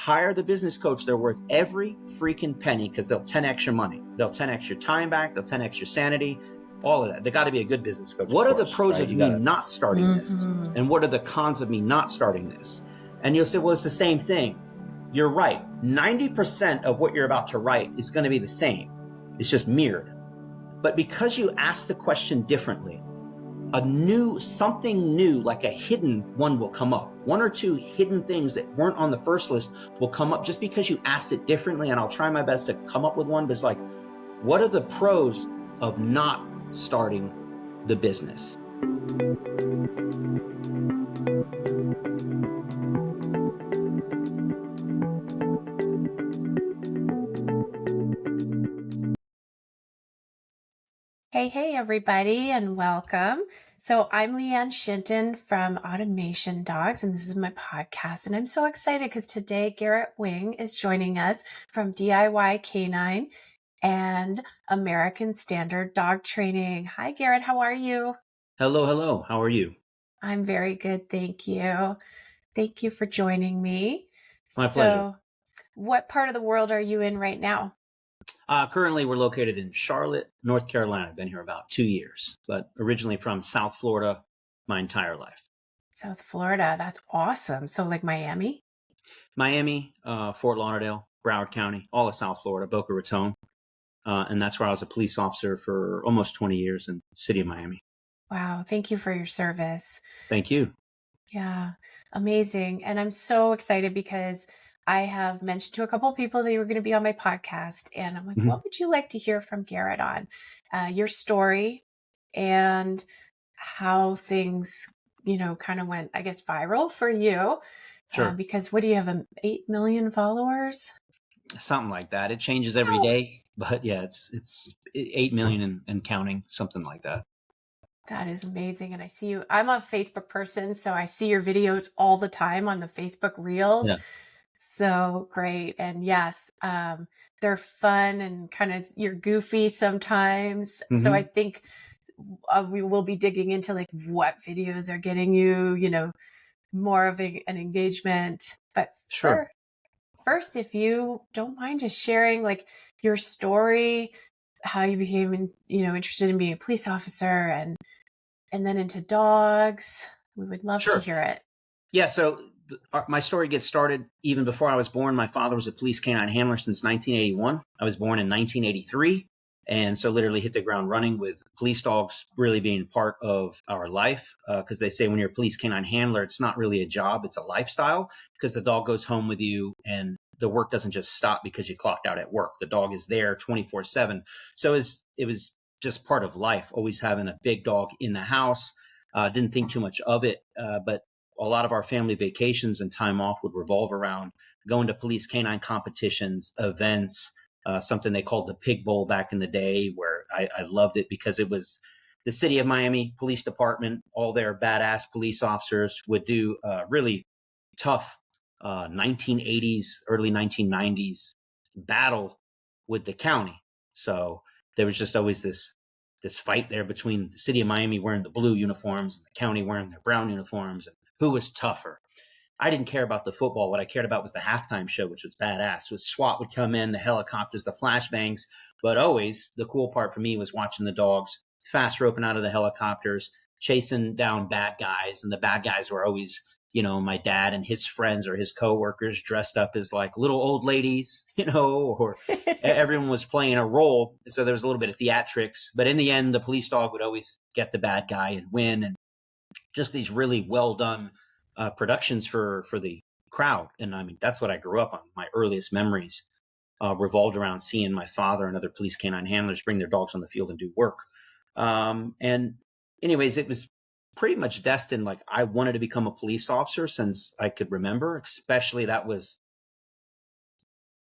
hire the business coach. They're worth every freaking penny because they'll 10x your money. They'll 10x your time back. They'll 10x your sanity, all of that. They got to be a good business coach. What are the pros of me not starting this? And what are the cons of me not starting this? And you'll say, well, it's the same thing. You're right. 90% of what you're about to write is going to be the same. It's just mirrored. But because you ask the question differently, something new, like a hidden one will come up. One or two hidden things that weren't on the first list will come up just because you asked it differently. And I'll try my best to come up with one, but it's like, what are the pros of not starting the business? Hey, everybody, and welcome. So I'm Leanne Shinton from Automation Dogs, and this is my podcast. And I'm so excited because today Garrett Wing is joining us from DIY Canine and American Standard Dog Training. Hi, Garrett. How are you? Hello. How are you? I'm very good. Thank you. Thank you for joining me. My pleasure. What part of the world are you in right now? Currently, we're located in Charlotte, North Carolina. I've been here about 2 years, but originally from South Florida my entire life. South Florida. That's awesome. So like Miami? Miami, Fort Lauderdale, Broward County, all of South Florida, Boca Raton. And that's where I was a police officer for almost 20 years in the city of Miami. Wow. Thank you for your service. Thank you. Yeah. Amazing. And I'm so excited because I have mentioned to a couple of people that you were going to be on my podcast. And I'm like, what would you like to hear from Garrett on? Your story and how things, kind of went, I guess, viral for you. Sure. Because what do you have, 8 million followers? Something like that. It changes every day. But yeah, it's 8 million and counting, something like that. That is amazing. And I see you. I'm a Facebook person, so I see your videos all the time on the Facebook Reels. Yeah. So great. And yes, they're fun and kind of, you're goofy sometimes. So I think we will be digging into like what videos are getting you, more of an engagement. But sure. First, if you don't mind just sharing like your story, how you became, interested in being a police officer and then into dogs, we would love to hear it. Yeah. So my story gets started even before I was born. My father was a police canine handler since 1981. I was born in 1983. And so literally hit the ground running with police dogs really being part of our life. Because they say when you're a police canine handler, it's not really a job, it's a lifestyle, because the dog goes home with you and the work doesn't just stop because you clocked out at work. The dog is there 24/7. So it was just part of life, always having a big dog in the house. Didn't think too much of it, but a lot of our family vacations and time off would revolve around going to police canine competitions, events, something they called the Pig Bowl back in the day, where I loved it because it was the city of Miami Police Department. All their badass police officers would do really tough 1980s, early 1990s battle with the county. So there was just always this fight there between the city of Miami wearing the blue uniforms and the county wearing their brown uniforms, and who was tougher. I didn't care about the football. What I cared about was the halftime show, which was badass. SWAT would come in, the helicopters, the flashbangs. But always the cool part for me was watching the dogs fast roping out of the helicopters, chasing down bad guys. And the bad guys were always, my dad and his friends or his coworkers dressed up as like little old ladies, or everyone was playing a role. So there was a little bit of theatrics. But in the end, the police dog would always get the bad guy and win. And just these really well done productions for the crowd. And I mean, that's what I grew up on. My earliest memories revolved around seeing my father and other police canine handlers bring their dogs on the field and do work. And anyways, it was pretty much destined. Like I wanted to become a police officer since I could remember, especially that was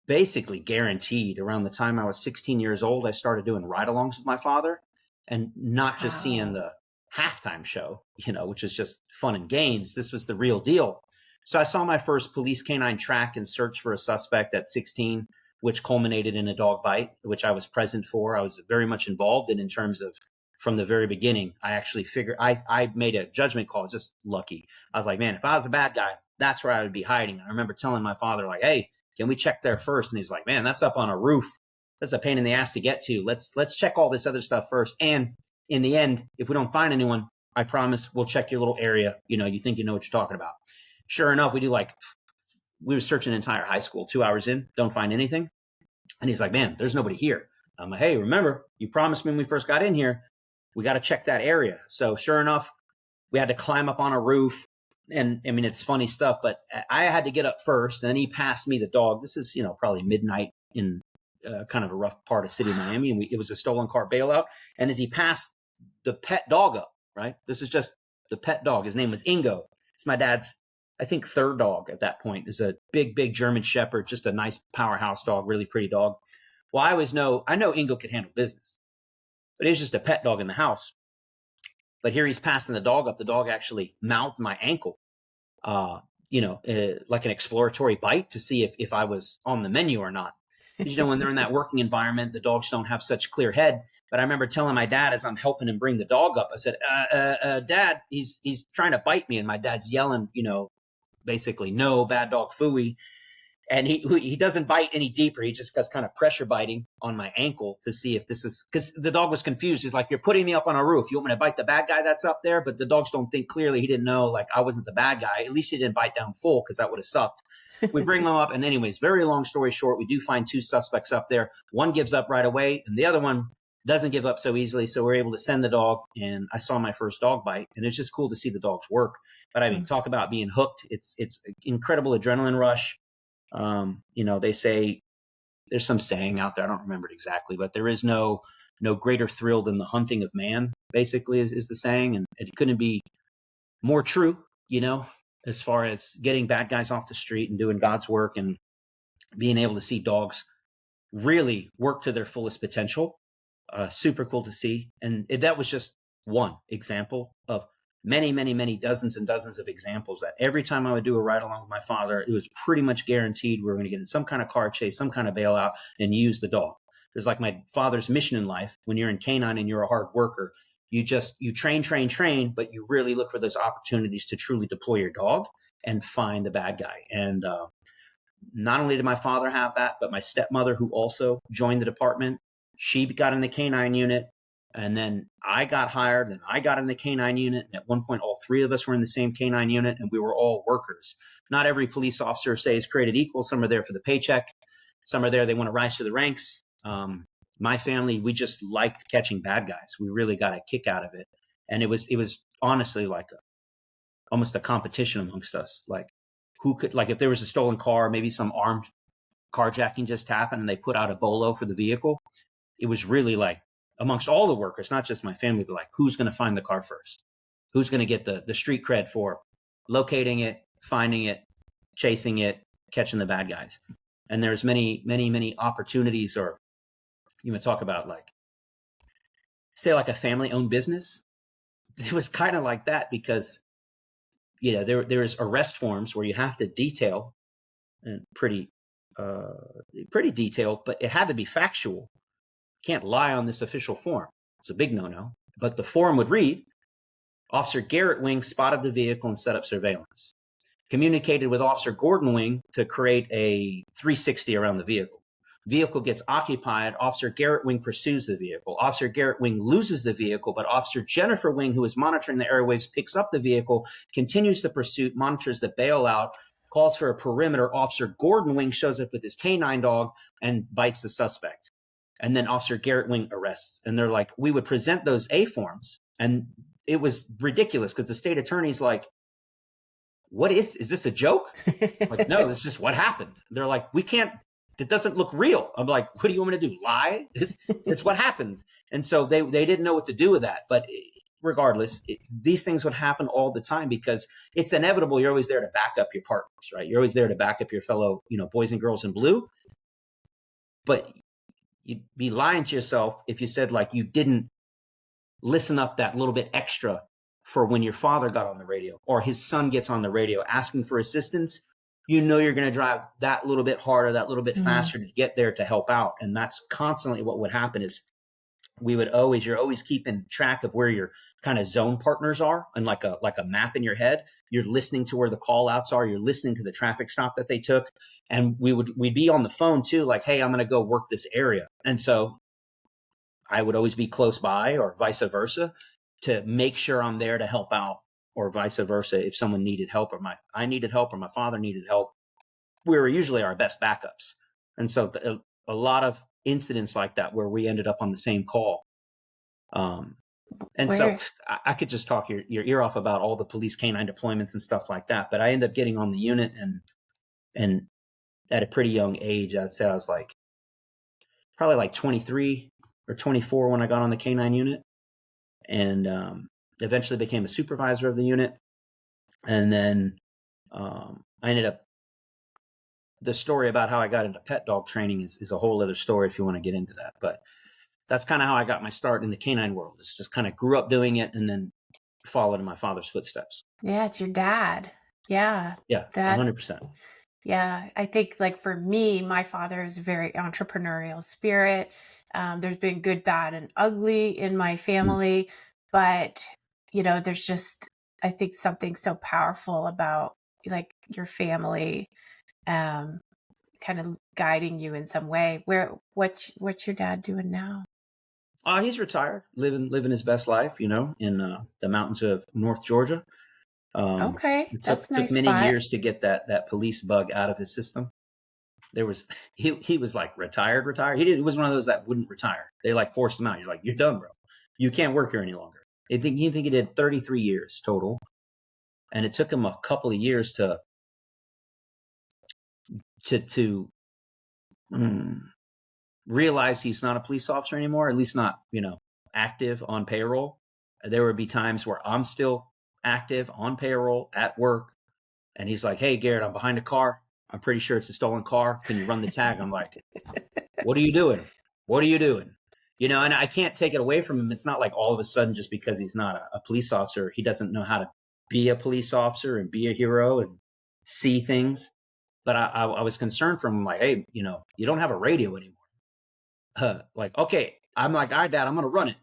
basically guaranteed. Around the time I was 16 years old, I started doing ride-alongs with my father and not just seeing the halftime show, which is just fun and games. This was the real deal. So I saw my first police canine track and search for a suspect at 16, which culminated in a dog bite, which I was present for. I was very much involved in terms of from the very beginning. I actually figured I made a judgment call, just lucky. I was like, man, if I was a bad guy, that's where I would be hiding. I remember telling my father, like, hey, can we check there first? And he's like, man, that's up on a roof. That's a pain in the ass to get to. Let's check all this other stuff first. And in the end, if we don't find anyone, I promise we'll check your little area. You think you know what you're talking about. Sure enough, we were searching an entire high school, 2 hours in, don't find anything. And he's like, man, there's nobody here. I'm like, hey, remember, you promised me when we first got in here, we got to check that area. So sure enough, we had to climb up on a roof. And I mean, it's funny stuff, but I had to get up first. And then he passed me the dog. This is, probably midnight in kind of a rough part of city of Miami. And it was a stolen car bailout. And as he passed the pet dog up, right? This is just the pet dog. His name was Ingo. It's my dad's, I think, third dog at that point. Is a big, big German Shepherd, just a nice powerhouse dog, really pretty dog. Well, I know Ingo could handle business, but he was just a pet dog in the house. But here he's passing the dog up. The dog actually mouthed my ankle, like an exploratory bite to see if I was on the menu or not. Because, when they're in that working environment, the dogs don't have such clear head. But I remember telling my dad as I'm helping him bring the dog up, I said, Dad, he's trying to bite me. And my dad's yelling, basically, no, bad dog, phooey. And he doesn't bite any deeper. He just goes kind of pressure biting on my ankle to see if this is, because the dog was confused. He's like, you're putting me up on a roof. You want me to bite the bad guy that's up there? But the dogs don't think clearly. He didn't know, like, I wasn't the bad guy. At least he didn't bite down full, because that would have sucked. We bring them up. And anyways, very long story short, we do find 2 suspects up there. One gives up right away, and the other one doesn't give up so easily. So we're able to send the dog, and I saw my first dog bite, and it's just cool to see the dogs work. But I mean, talk about being hooked. It's an incredible adrenaline rush. They say, there's some saying out there, I don't remember it exactly, but there is no greater thrill than the hunting of man, basically is the saying. And it couldn't be more true, as far as getting bad guys off the street and doing God's work and being able to see dogs really work to their fullest potential. Super cool to see. And that was just one example of many, many, many dozens and dozens of examples that every time I would do a ride along with my father, it was pretty much guaranteed we were going to get in some kind of car chase, some kind of bailout, and use the dog. It's like my father's mission in life. When you're in canine and you're a hard worker, you train, but you really look for those opportunities to truly deploy your dog and find the bad guy. And not only did my father have that, but my stepmother, who also joined the department, she got in the canine unit. And then I got hired, and I got in the canine unit. And at one point, all 3 of us were in the same canine unit, and we were all workers. Not every police officer is created equal. Some are there for the paycheck. Some are there, they want to rise to the ranks. My family, we just liked catching bad guys. We really got a kick out of it. And it was honestly like almost a competition amongst us. Like, who could, like, if there was a stolen car, maybe some armed carjacking just happened and they put out a bolo for the vehicle. It was really like, amongst all the workers, not just my family, but like, who's going to find the car first? Who's going to get the street cred for locating it, finding it, chasing it, catching the bad guys? And there's many, many, many opportunities. Or you would talk about, like, say, like a family-owned business. It was kind of like that, because there's arrest forms where you have to detail, and pretty detailed, but it had to be factual. Can't lie on this official form. It's a big no-no. But the form would read, Officer Garrett Wing spotted the vehicle and set up surveillance. Communicated with Officer Gordon Wing to create a 360 around the vehicle. Vehicle gets occupied. Officer Garrett Wing pursues the vehicle. Officer Garrett Wing loses the vehicle, but Officer Jennifer Wing, who is monitoring the airwaves, picks up the vehicle, continues the pursuit, monitors the bailout, calls for a perimeter. Officer Gordon Wing shows up with his canine dog and bites the suspect. And then Officer Garrett Wing arrests. And they're like, we would present those A forms. And it was ridiculous, because the state attorney's like, what is this a joke? Like, no, this is just what happened. They're like, it doesn't look real. I'm like, what do you want me to do? Lie? It's what happened. And so they didn't know what to do with that. But regardless, these things would happen all the time, because it's inevitable. You're always there to back up your partners, right? You're always there to back up your fellow, boys and girls in blue. But you'd be lying to yourself if you said, like, you didn't listen up that little bit extra for when your father got on the radio, or his son gets on the radio asking for assistance. You're going to drive that little bit harder, that little bit faster to get there to help out. And that's constantly what would happen. Is you're always keeping track of where your kind of zone partners are, and like a map in your head. You're listening to where the call outs are. You're listening to the traffic stop that they took. And we'd be on the phone too, like, hey, I'm going to go work this area. And so I would always be close by, or vice versa, to make sure I'm there to help out, or vice versa. If someone needed help, or I needed help, or my father needed help, we were usually our best backups. And so a lot of incidents like that where we ended up on the same call. And so Where? I could just talk your ear off about all the police canine deployments and stuff like that. But I ended up getting on the unit, and at a pretty young age, I'd say I was like probably like 23 or 24 when I got on the canine unit, and eventually became a supervisor of the unit. And then I ended up, the story about how I got into pet dog training is a whole other story if you want to get into that. But that's kind of how I got my start in the canine world. It's just kind of grew up doing it and then followed in my father's footsteps. Yeah, it's your dad. Yeah. Yeah, That 100%. Yeah, I think like for me, my father is a very entrepreneurial spirit. There's been good, bad, and ugly in my family, but there's just, I think, something so powerful about like your family, um, kind of guiding you in some way. What's your dad doing now? He's retired, living his best life, in the mountains of North Georgia. Okay, It that's a took nice many spot. years to get that police bug out of his system. There was he was like retired. He was one of those that wouldn't retire. They like forced him out. You're like, you're done, bro. You can't work here any longer. He did 33 years total, and it took him a couple of years to realize he's not a police officer anymore. At least not active on payroll. There would be times where I'm still active on payroll at work, and he's like, "Hey, Garrett, I'm behind a car. I'm pretty sure it's a stolen car. Can you run the tag?" I'm like, "What are you doing? What are you doing?" And I can't take it away from him. It's not like all of a sudden, just because he's not a police officer, he doesn't know how to be a police officer and be a hero and see things. But I was concerned from him, like, hey, you don't have a radio anymore. Like, okay, I'm like, all right, Dad, I'm going to run it.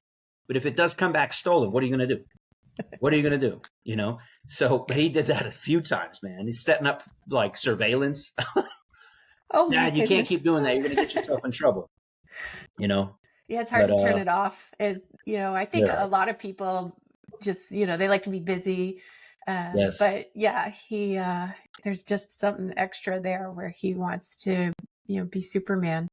But if it does come back stolen, what are you going to do? What are you going to do? So he did that a few times, man. He's setting up like surveillance. Oh my Dad, you can't goodness. keep doing that. You're going to get yourself in trouble, you know? Yeah, it's hard But, to turn it off. And, I think yeah, a lot of people just, they like to be busy. yes. But yeah, there's just something extra there where he wants to, be Superman.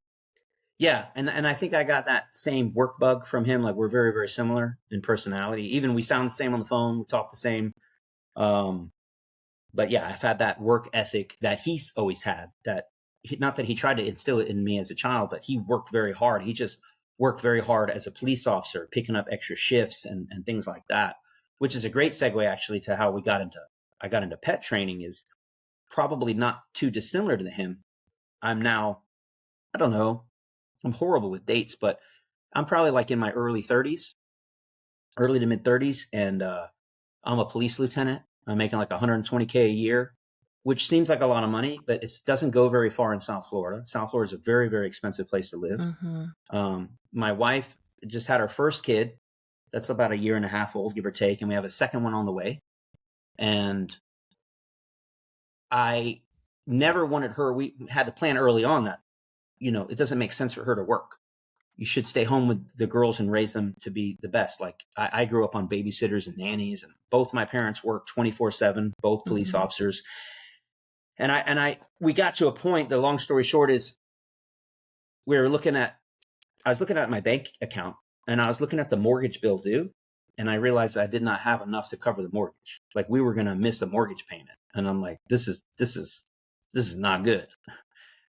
Yeah. And I think I got that same work bug from him. Like, we're very, very similar in personality. Even we sound the same on the phone. We talk the same. Um, but yeah, I've had that work ethic that he's always had, not that he tried to instill it in me as a child, but he worked very hard. He just worked very hard as a police officer, picking up extra shifts and things like that, which is a great segue actually to how I got into pet training. Is probably not too dissimilar to him. I'm now, I don't know, I'm horrible with dates, but I'm probably like in my early to mid 30s. And I'm a police lieutenant. I'm making like 120K a year, which seems like a lot of money, but it doesn't go very far in South Florida. South Florida is a very, very expensive place to live. Mm-hmm. My wife just had her first kid. That's about a year and a half old, give or take. And we have a second one on the way. And I never wanted her, we had to plan early on that, it doesn't make sense for her to work. You should stay home with the girls and raise them to be the best. Like I grew up on babysitters and nannies, and both my parents worked 24/7, both police Mm-hmm. officers. We got to a point, the long story short is I was looking at my bank account, and I was looking at the mortgage bill due, and I realized I did not have enough to cover the mortgage. Like, we were going to miss a mortgage payment. And I'm like, this is not good.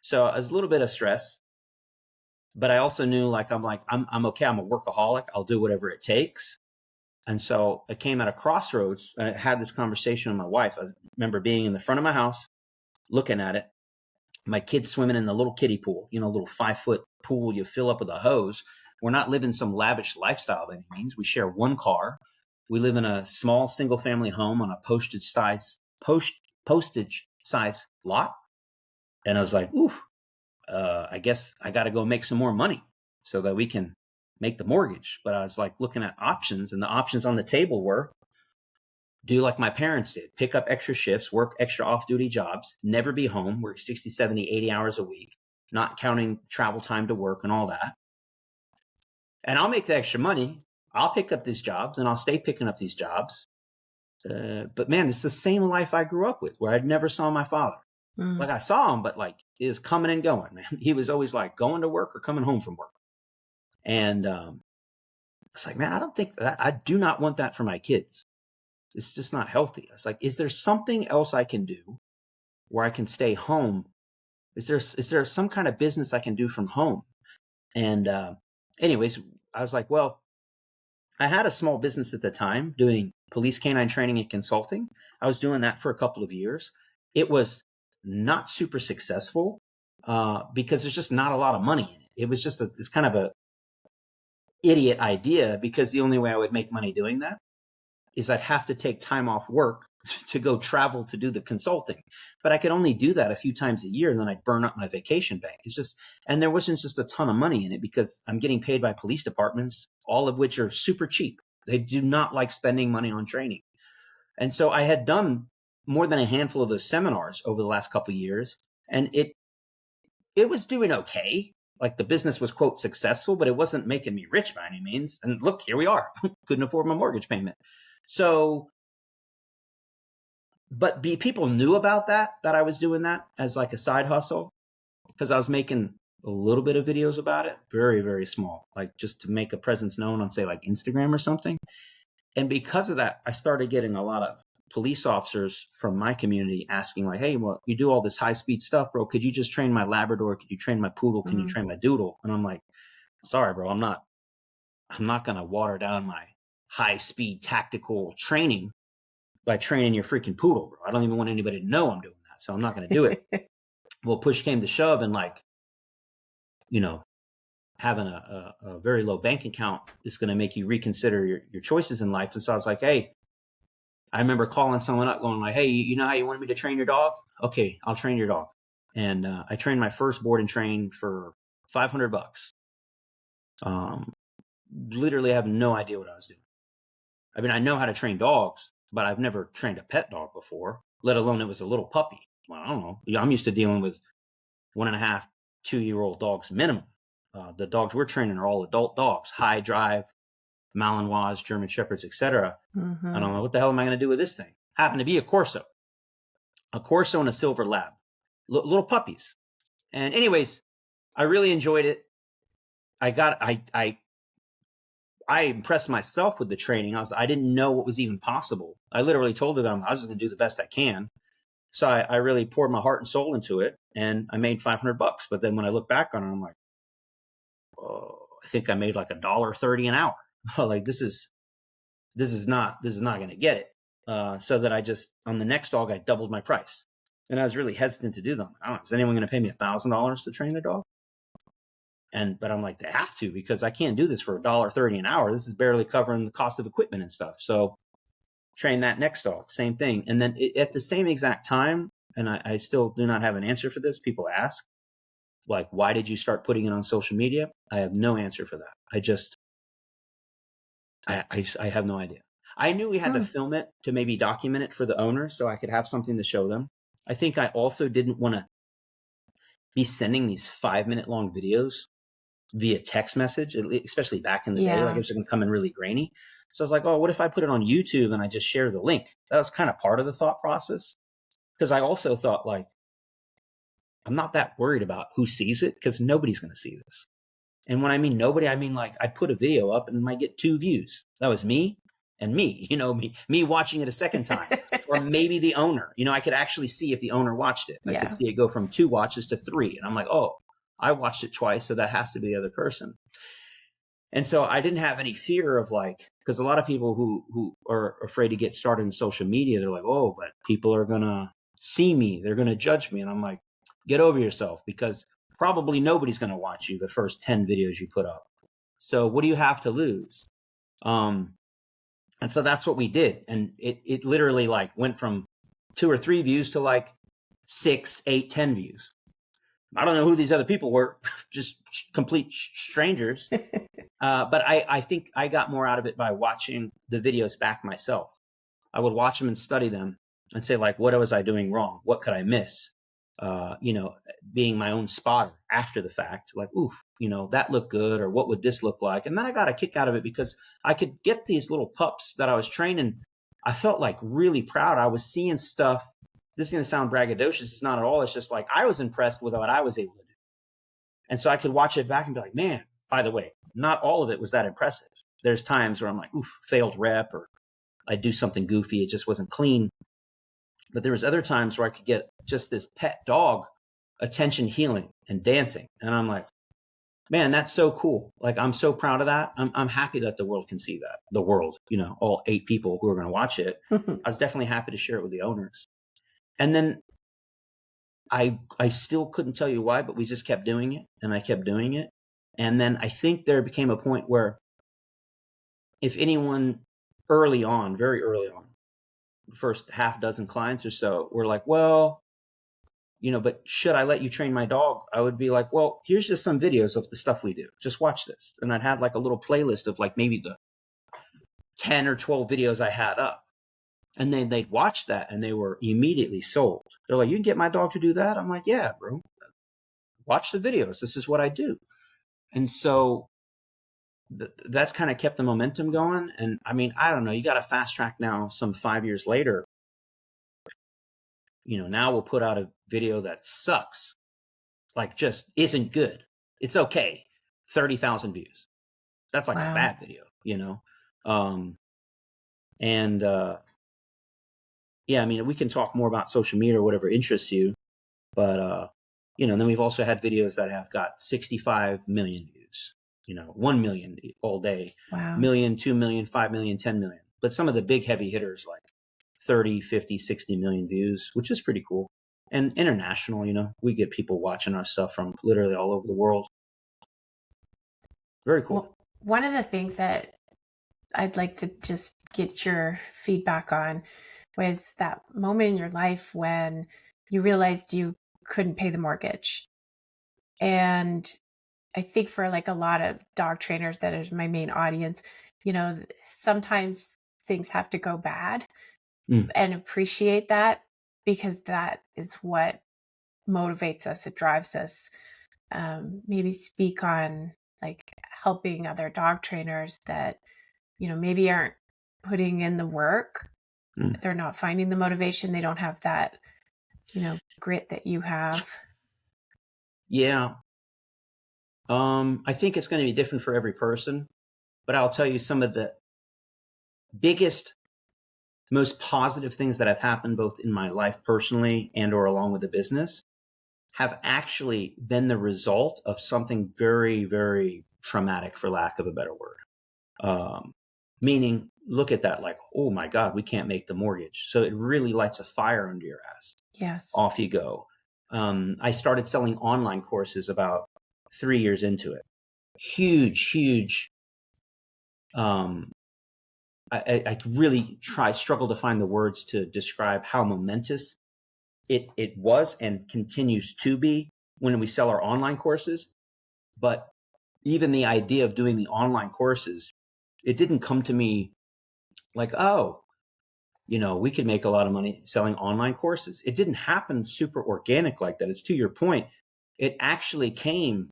So it was a little bit of stress, but I also knew, like, I'm okay. I'm a workaholic. I'll do whatever it takes. And so I came at a crossroads, and I had this conversation with my wife. I remember being in the front of my house, looking at it, my kids swimming in the little kiddie pool, a little 5-foot pool you fill up with a hose. We're not living some lavish lifestyle by any means. We share one car. We live in a small single family home on a postage size lot. And I was like, ooh, I guess I got to go make some more money so that we can, make the mortgage. But I was like looking at options, and the options on the table were do like my parents did, pick up extra shifts, work extra off-duty jobs, never be home, work 60, 70, 80 hours a week, not counting travel time to work and all that. And I'll make the extra money. I'll pick up these jobs and I'll stay picking up these jobs. But man, it's the same life I grew up with, where I never saw my father. Like I saw him, but like it was coming and going, man. He was always like going to work or coming home from work. And it's like, man, I don't think that, I do not want that for my kids. It's just not healthy. It's like, is there something else I can do where I can stay home? Is there some kind of business I can do from home? And anyways, I was like, well, I had a small business at the time doing police canine training and consulting. I was doing that for a couple of years. It was not super successful because there's just not a lot of money in it. It was just this kind of a idiot idea, because the only way I would make money doing that is I'd have to take time off work to go travel to do the consulting. But I could only do that a few times a year, and then I'd burn up my vacation bank. It's just, and there wasn't just a ton of money in it because I'm getting paid by police departments, all of which are super cheap. They do not like spending money on training. And so I had done more than a handful of those seminars over the last couple of years, and it was doing okay. Like the business was, quote, successful, but it wasn't making me rich by any means. And look, here we are. Couldn't afford my mortgage payment. So, but people knew about that I was doing that as like a side hustle, because I was making a little bit of videos about it, very, very small, like just to make a presence known on, say, like Instagram or something. And because of that, I started getting a lot of police officers from my community asking like, hey, well, you do all this high speed stuff, bro. Could you just train my Labrador? Could you train my poodle? Can you train my doodle? And I'm like, sorry, bro, I'm not going to water down my high speed tactical training by training your freaking poodle, bro. I don't even want anybody to know I'm doing that. So I'm not going to do it. Well, push came to shove, and like, you know, having a very low bank account is going to make you reconsider your choices in life. And so I was like, hey, I remember calling someone up going like, hey, you know how you wanted me to train your dog? Okay, I'll train your dog. And I trained my first board and train for $500. Literally have no idea what I was doing. I mean, I know how to train dogs, but I've never trained a pet dog before, let alone it was a little puppy. Well, I don't know. I'm used to dealing with 1.5, 2-year-old dogs minimum. The dogs we're training are all adult dogs, high drive, Malinois, German Shepherds, etc. I don't know, what the hell am I going to do with this thing? Happened to be a Corso and a Silver Lab, little puppies. And anyways, I really enjoyed it. I impressed myself with the training. I didn't know what was even possible. I literally told them I was just going to do the best I can. So I really poured my heart and soul into it, and I made $500. But then when I look back on it, I'm like, oh, I think I made like $1.30 an hour. Like this is not going to get it. So that I just, on the next dog, I doubled my price, and I was really hesitant to do them. I don't know, is anyone going to pay me $1,000 to train their dog? But I'm like, they have to, because I can't do this for $1.30 an hour. This is barely covering the cost of equipment and stuff. So train that next dog, same thing. And then at the same exact time, and I still do not have an answer for this. People ask, like, why did you start putting it on social media? I have no answer for that. I have no idea. I knew we had to film it to maybe document it for the owner so I could have something to show them. I think I also didn't want to be sending these 5-minute long videos via text message, especially back in the day. Like it was going to come in really grainy. So I was like, oh, what if I put it on YouTube and I just share the link? That was kind of part of the thought process. Because I also thought, like, I'm not that worried about who sees it, because nobody's going to see this. And when I mean nobody, I mean like I put a video up and it might get 2 views. That was me and me, me watching it a second time, or maybe the owner. I could actually see if the owner watched it. I could see it go from 2 watches to 3. And I'm like, oh, I watched it twice, so that has to be the other person. And so I didn't have any fear of, like, because a lot of people who are afraid to get started in social media, they're like, oh, but people are going to see me. They're going to judge me. And I'm like, get over yourself, because probably nobody's going to watch you the first 10 videos you put up. So what do you have to lose? And so that's what we did. And it literally like went from 2 or 3 views to like 6, 8, 10 views. I don't know who these other people were, just complete strangers. But I think I got more out of it by watching the videos back myself. I would watch them and study them and say, like, what was I doing wrong? What could I miss? You know, being my own spotter after the fact, like, oof, you know, that looked good, or what would this look like? And then I got a kick out of it because I could get these little pups that I was training. I felt like really proud. I was seeing stuff. This is going to sound braggadocious. It's not at all. It's just like I was impressed with what I was able to do. And so I could watch it back and be like, man, by the way, not all of it was that impressive. There's times where I'm like, oof, failed rep, or I do something goofy. It just wasn't clean. But there was other times where I could get just this pet dog attention healing and dancing. And I'm like, man, that's so cool. Like, I'm so proud of that. I'm happy that the world can see that. The world, you know, all 8 people who are going to watch it. I was definitely happy to share it with the owners. And then I still couldn't tell you why, but we just kept doing it, and I kept doing it. And then I think there became a point where if anyone early on, very early on, the first half dozen clients or so were like, well, you know, but should I let you train my dog? I would be like, well, here's just some videos of the stuff we do. Just watch this. And I'd have like a little playlist of like maybe the 10 or 12 videos I had up. And then they'd watch that and they were immediately sold. They're like, you can get my dog to do that? I'm like, yeah, bro. Watch the videos. This is what I do. And so that's kind of kept the momentum going. And I mean, I don't know. You got to fast track now some 5 years later. You know, now we'll put out a video that sucks, like just isn't good. It's okay. 30,000 views. That's like a bad video, you know? Yeah, I mean, we can talk more about social media or whatever interests you, but, you know, then we've also had videos that have got 65 million views, you know, 1 million all day, million, 2 million, 5 million, 10 million. But some of the big heavy hitters like 30, 50, 60 million views, which is pretty cool. And international, you know, we get people watching our stuff from literally all over the world. Very cool. Well, one of the things that I'd like to just get your feedback on was that moment in your life when you realized you couldn't pay the mortgage. And I think for like a lot of dog trainers, that is my main audience, you know, sometimes things have to go bad and appreciate that, because that is what motivates us. It drives us. Maybe speak on like helping other dog trainers that, you know, maybe aren't putting in the work. They're not finding the motivation. They don't have that, you know, grit that you have. Yeah. I think it's going to be different for every person, but I'll tell you some of the biggest, most positive things that have happened both in my life personally and or along with the business have actually been the result of something very, very traumatic, for lack of a better word. Meaning, look at that like, oh my God, we can't make the mortgage. So it really lights a fire under your ass. Yes. Off you go. I started selling online courses about 3 years into it. Huge. I really struggle to find the words to describe how momentous it was and continues to be when we sell our online courses. But even the idea of doing the online courses, it didn't come to me like, oh, you know, we could make a lot of money selling online courses. It didn't happen super organic like that. It's to your point. It actually came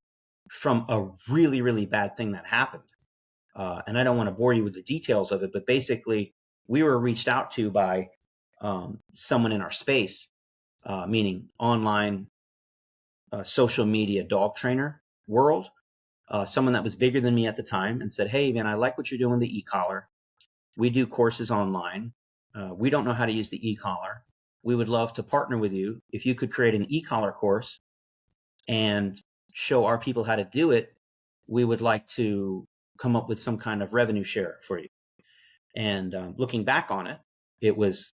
from a really, really bad thing that happened. And I don't want to bore you with the details of it, but basically we were reached out to by someone in our space, meaning online social media dog trainer world, someone that was bigger than me at the time, and said, hey, man, I like what you're doing with the e-collar. We do courses online. We don't know how to use the e-collar. We would love to partner with you. If you could create an e-collar course and show our people how to do it, we would like to come up with some kind of revenue share for you. And looking back on it, it was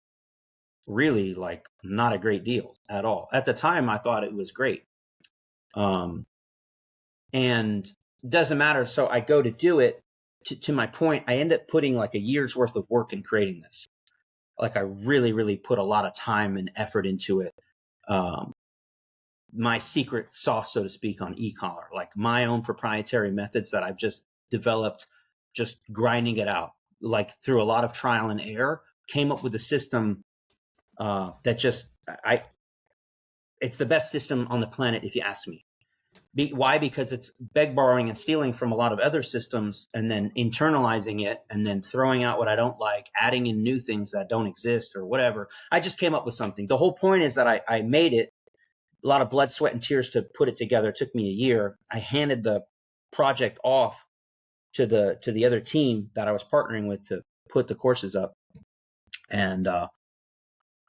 really like not a great deal at all. At the time, I thought it was great. And doesn't matter. So I go to do it. To my point, I end up putting like a year's worth of work in creating this. Like I really, really put a lot of time and effort into it. My secret sauce, so to speak, on e-collar, like my own proprietary methods that I've just developed just grinding it out, like through a lot of trial and error, came up with a system that just, it's the best system on the planet, if you ask me. Why? Because it's beg, borrowing, and stealing from a lot of other systems, and then internalizing it, and then throwing out what I don't like, adding in new things that don't exist or whatever. I just came up with something. The whole point is that I made it, a lot of blood, sweat, and tears to put it together. It took me a year. I handed the project off to the other team that I was partnering with to put the courses up. And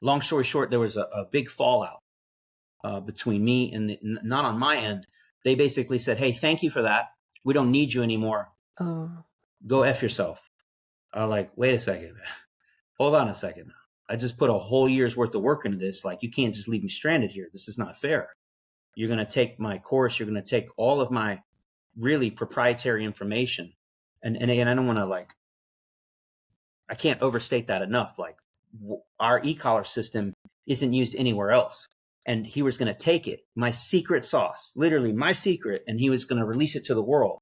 long story short, there was a big fallout between me and not on my end. They basically said, "Hey, thank you for that. We don't need you anymore. Oh. Go F yourself." I was like, wait a second. Hold on a second. I just put a whole year's worth of work into this. Like, you can't just leave me stranded here. This is not fair. You're going to take my course. You're going to take all of my really proprietary information. And again, I don't want to I can't overstate that enough. Like, our e-collar system isn't used anywhere else. And he was going to take it, my secret sauce, literally my secret, and he was going to release it to the world.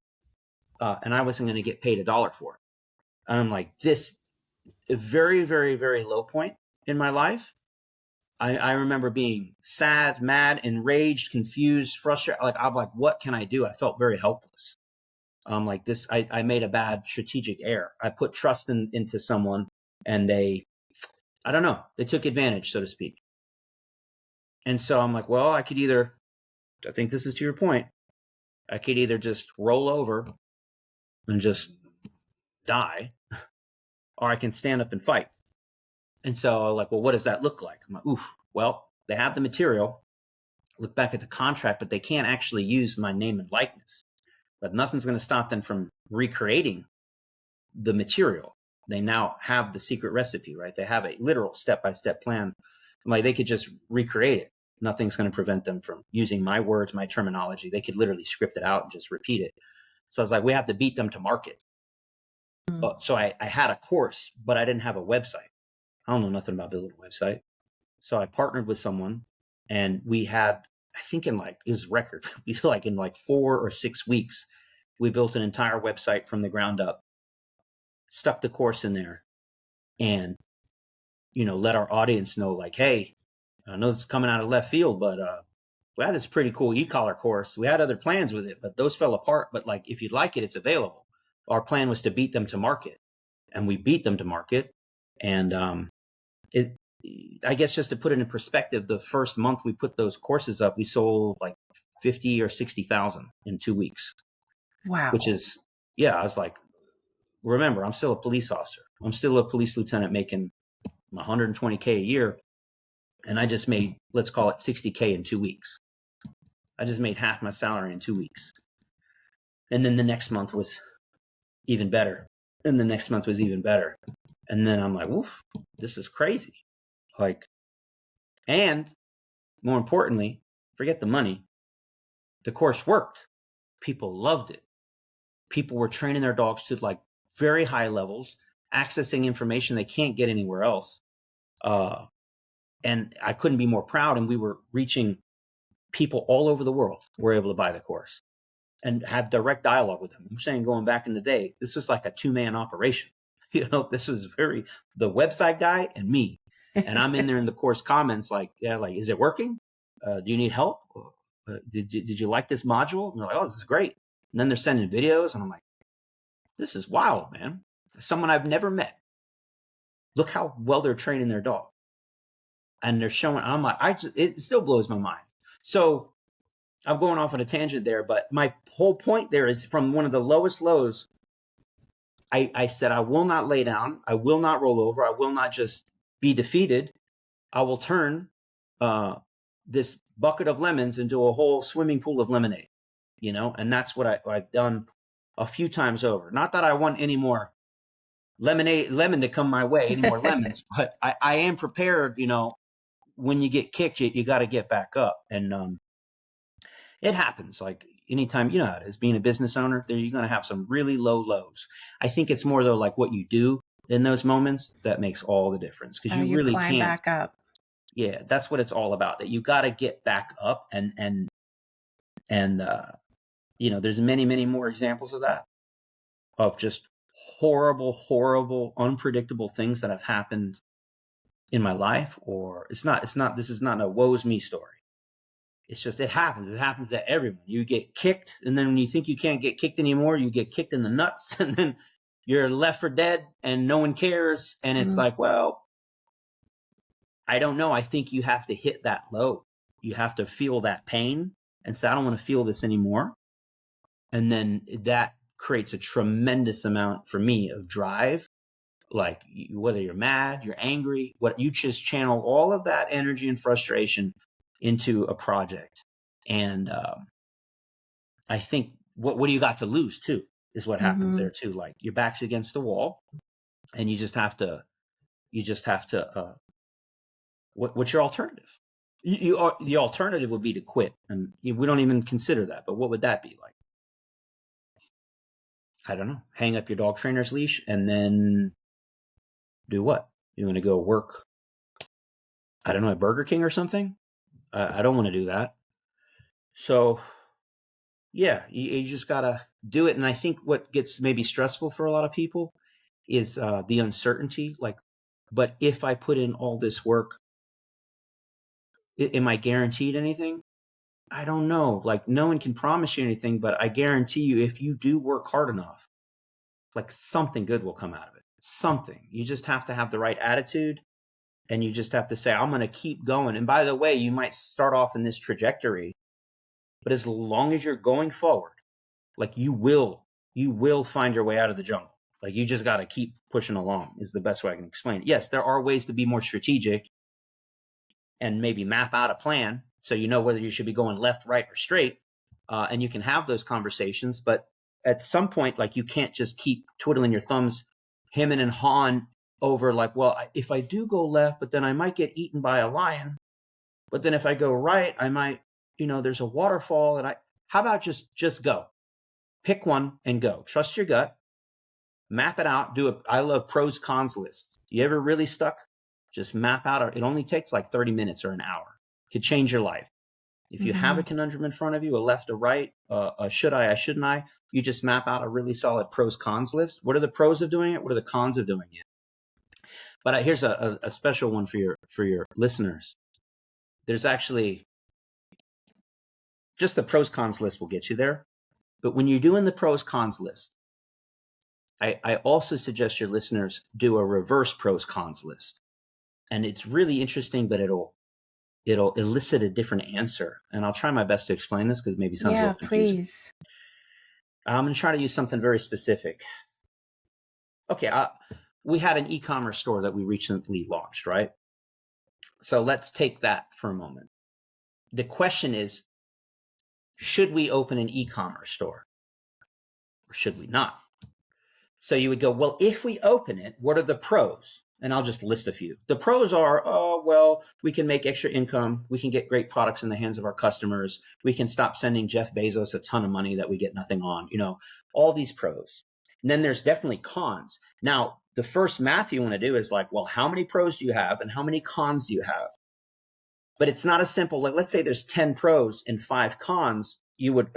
And I wasn't going to get paid $1 for it. And I'm like, this very, very, very low point in my life. I remember being sad, mad, enraged, confused, frustrated. Like, I'm like, what can I do? I felt very helpless. Like this, I made a bad strategic error. I put trust into someone, and I don't know, they took advantage, so to speak. And so I'm like, well, I think this is to your point, I could either just roll over and just die, or I can stand up and fight. And so like, well, what does that look like? I'm like, oof, well, they have the material, look back at the contract, but they can't actually use my name and likeness. But nothing's going to stop them from recreating the material. They now have the secret recipe, right? They have a literal step-by-step plan. I'm like, they could just recreate it. Nothing's going to prevent them from using my words, my terminology. They could literally script it out and just repeat it. So I was like, we have to beat them to market. So I had a course, but I didn't have a website. I don't know nothing about building a website. So I partnered with someone, and we had, I think it was record. We in 4 or 6 weeks, we built an entire website from the ground up, stuck the course in there, and, let our audience know, like, hey, I know this is coming out of left field, but we had this pretty cool e-collar course. We had other plans with it, but those fell apart. But if you'd like it, it's available. Our plan was to beat them to market, and we beat them to market. And I guess just to put it in perspective, the first month we put those courses up, we sold 50 or 60,000 in 2 weeks. Wow. Which is, I was like, remember, I'm still a police officer. I'm still a police lieutenant making $120K a year. And I just made, let's call it $60K in 2 weeks. I just made half my salary in 2 weeks. And then the next month was even better. And the next month was even better. And then I'm like, woof, this is crazy. And more importantly, forget the money. The course worked. People loved it. People were training their dogs to very high levels, accessing information they can't get anywhere else. And I couldn't be more proud. And we were reaching people all over the world who were able to buy the course and have direct dialogue with them. I'm saying, going back in the day, this was like a 2-man operation. This was the website guy and me. And I'm in there in the course comments, is it working? Do you need help? Did you like this module? And they're like, oh, this is great. And then they're sending videos, and I'm like, this is wild, man. Someone I've never met. Look how well they're training their dog. And they're showing, I'm like, it still blows my mind. So I'm going off on a tangent there, but my whole point there is, from one of the lowest lows, I said, I will not lay down. I will not roll over. I will not just be defeated. I will turn this bucket of lemons into a whole swimming pool of lemonade, and that's what I've done a few times over. Not that I want any more lemon to come my way, any more lemons, but I am prepared. When you get kicked, you got to get back up. And it happens. Anytime, how it is being a business owner, you're going to have some really low lows. I think it's more though, what you do in those moments that makes all the difference, because you really climb can't back up. Yeah, that's what it's all about. That you got to get back up, and there's many, many more examples of that. of just horrible, horrible, unpredictable things that have happened in my life. Or this is not a woe's me story. It's just, it happens. It happens to everyone. You get kicked, and then when you think you can't get kicked anymore, you get kicked in the nuts, and then you're left for dead and no one cares. And it's like, well, I don't know. I think you have to hit that low. You have to feel that pain and say, I don't want to feel this anymore. And then that creates a tremendous amount for me of drive. Like, whether you're mad, you're angry, what you just channel all of that energy and frustration into a project. And I think what do you got to lose too is what happens there too. Like, your back's against the wall, and you just have to what's your alternative? The alternative would be to quit, and we don't even consider that. But what would that be like? I don't know. Hang up your dog trainer's leash and then do what? You want to go work, I don't know, at Burger King or something? I don't want to do that. So yeah, you just gotta do it. And I think what gets maybe stressful for a lot of people is the uncertainty. Like, but if I put in all this work, am I guaranteed anything? I don't know. Like, no one can promise you anything, but I guarantee you, if you do work hard enough, like, something good will come out of it. Something. You just have to have the right attitude, and you just have to say, I'm going to keep going. And by the way, you might start off in this trajectory, but as long as you're going forward, like, you will find your way out of the jungle. Like, you just got to keep pushing along is the best way I can explain it. Yes, there are ways to be more strategic and maybe map out a plan so you know whether you should be going left, right, or straight. And you can have those conversations. But at some point, like, you can't just keep twiddling your thumbs, hemming and hawing over, like, well, if I do go left, but then I might get eaten by a lion. But then if I go right, I might, there's a waterfall. And how about just go? Pick one and go. Trust your gut. Map it out. I love pros cons lists. You ever really stuck? Just map out. It only takes like 30 minutes or an hour. It could change your life. If you have a conundrum in front of you, a left, a right, a should I, shouldn't I, you just map out a really solid pros cons list. What are the pros of doing it? What are the cons of doing it? But here's a special one for your listeners. There's actually just the pros cons list will get you there. But when you're doing the pros cons list, I also suggest your listeners do a reverse pros cons list. And it's really interesting, but it'll elicit a different answer. And I'll try my best to explain this because maybe sounds a little confusing. Please. I'm going to try to use something very specific. Okay, we had an e-commerce store that we recently launched, right? So let's take that for a moment. The question is, should we open an e-commerce store or should we not? So you would go, well, if we open it, what are the pros? And I'll just list a few. The pros are, well, we can make extra income. We can get great products in the hands of our customers. We can stop sending Jeff Bezos a ton of money that we get nothing on, all these pros. And then there's definitely cons. Now, the first math you want to do is like, well, how many pros do you have and how many cons do you have? But it's not as simple. Like, let's say there's 10 pros and 5 cons. You would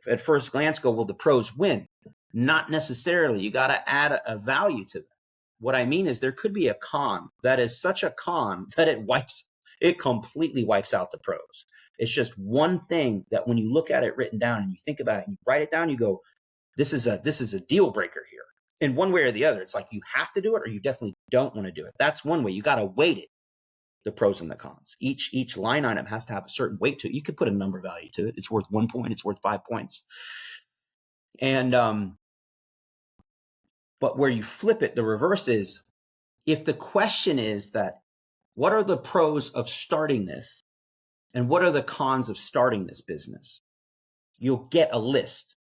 at first glance go, well, the pros win. Not necessarily. You got to add a value to that. What I mean is there could be a con that is such a con that it completely wipes out the pros. It's just one thing that when you look at it written down and you think about it and you write it down, you go, this is a deal breaker here. In one way or the other, it's like you have to do it or you definitely don't want to do it. That's one way. You got to weight it, the pros and the cons. Each line item has to have a certain weight to it. You could put a number value to it. It's worth 1 point. It's worth 5 points. And but where you flip it, the reverse is, if the question is that, what are the pros of starting this? And what are the cons of starting this business? You'll get a list.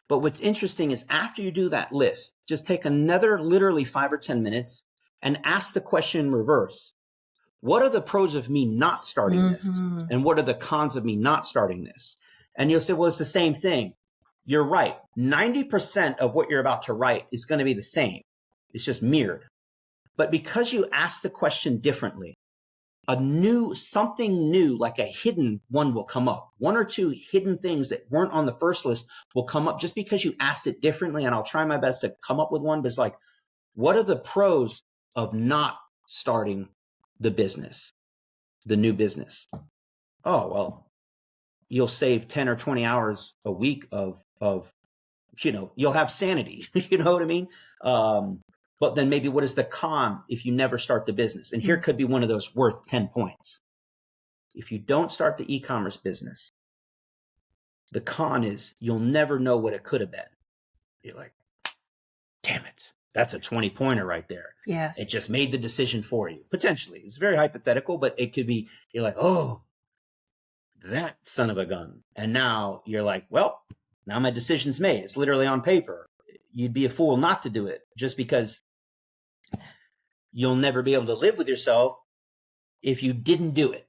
But what's interesting is after you do that list, just take another literally 5 or 10 minutes and ask the question in reverse. What are the pros of me not starting this? And what are the cons of me not starting this? And you'll say, well, it's the same thing. You're right. 90% of what you're about to write is going to be the same. It's just mirrored. But because you ask the question differently, something new, like a hidden one will come up. One or two hidden things that weren't on the first list will come up just because you asked it differently. And I'll try my best to come up with one, but it's like, what are the pros of not starting the business, the new business? Oh, well, you'll save 10 or 20 hours a week of, you'll have sanity. You know what I mean? But then maybe what is the con if you never start the business? And here could be one of those worth 10 points. If you don't start the e-commerce business, the con is you'll never know what it could have been. You're like, damn it. That's a 20-pointer right there. Yes. It just made the decision for you. Potentially. It's very hypothetical, but it could be, you're like, oh, that son of a gun. And now you're like, well, now my decision's made. It's literally on paper. You'd be a fool not to do it just because you'll never be able to live with yourself if you didn't do it.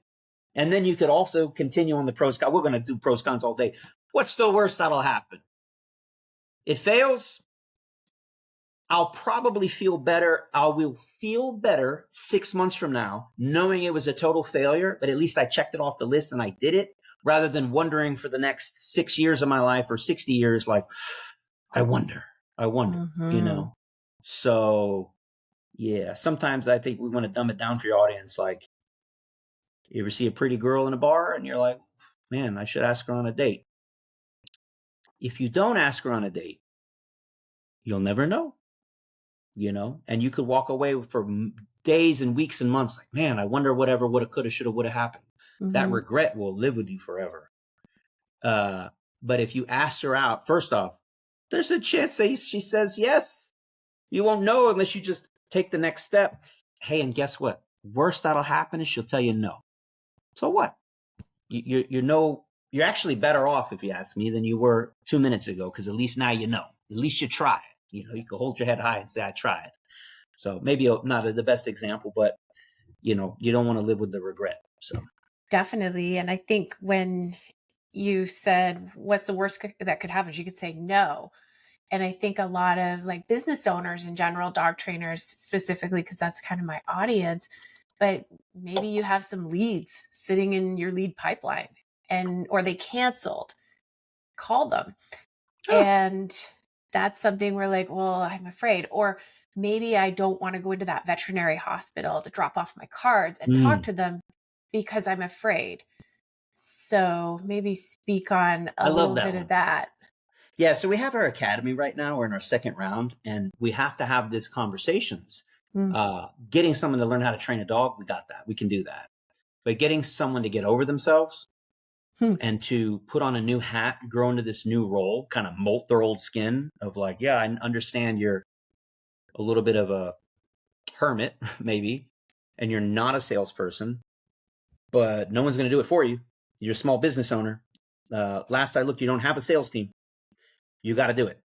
And then you could also continue on the pros cons. We're going to do pros cons all day. What's the worst that'll happen? It fails. I'll probably feel better. I will feel better 6 months from now, knowing it was a total failure, but at least I checked it off the list and I did it, rather than wondering for the next 6 years of my life or 60 years, like, I wonder, So yeah, sometimes I think we want to dumb it down for your audience. Like, you ever see a pretty girl in a bar and you're like, man, I should ask her on a date. If you don't ask her on a date, you'll never know, and you could walk away for days and weeks and months like, man, I wonder whatever, woulda, coulda, shoulda, woulda happened. That regret will live with you forever. But if you asked her out, first off, there's a chance that she says yes. You won't know unless you just take the next step. Hey, and guess what? Worst that'll happen is she'll tell you no. So what? You're actually better off, if you ask me, than you were 2 minutes ago, because at least now you know. At least you try it. You can hold your head high and say, I tried. So maybe not the best example, but you don't want to live with the regret. So definitely. And I think when you said, what's the worst that could happen? You could say no. And I think a lot of like business owners in general, dog trainers specifically, because that's kind of my audience, but maybe you have some leads sitting in your lead pipeline or they canceled, call them. And that's something we're like, well, I'm afraid, or maybe I don't want to go into that veterinary hospital to drop off my cards and talk to them because I'm afraid. So maybe speak on a little bit of that. Yeah, so we have our academy right now. We're in our second round, and we have to have these conversations. Getting someone to learn how to train a dog, we got that. We can do that. But getting someone to get over themselves and to put on a new hat, grow into this new role, kind of molt their old skin of like, yeah, I understand you're a little bit of a hermit, maybe, and you're not a salesperson, but no one's going to do it for you. You're a small business owner. Last I looked, you don't have a sales team. You got to do it.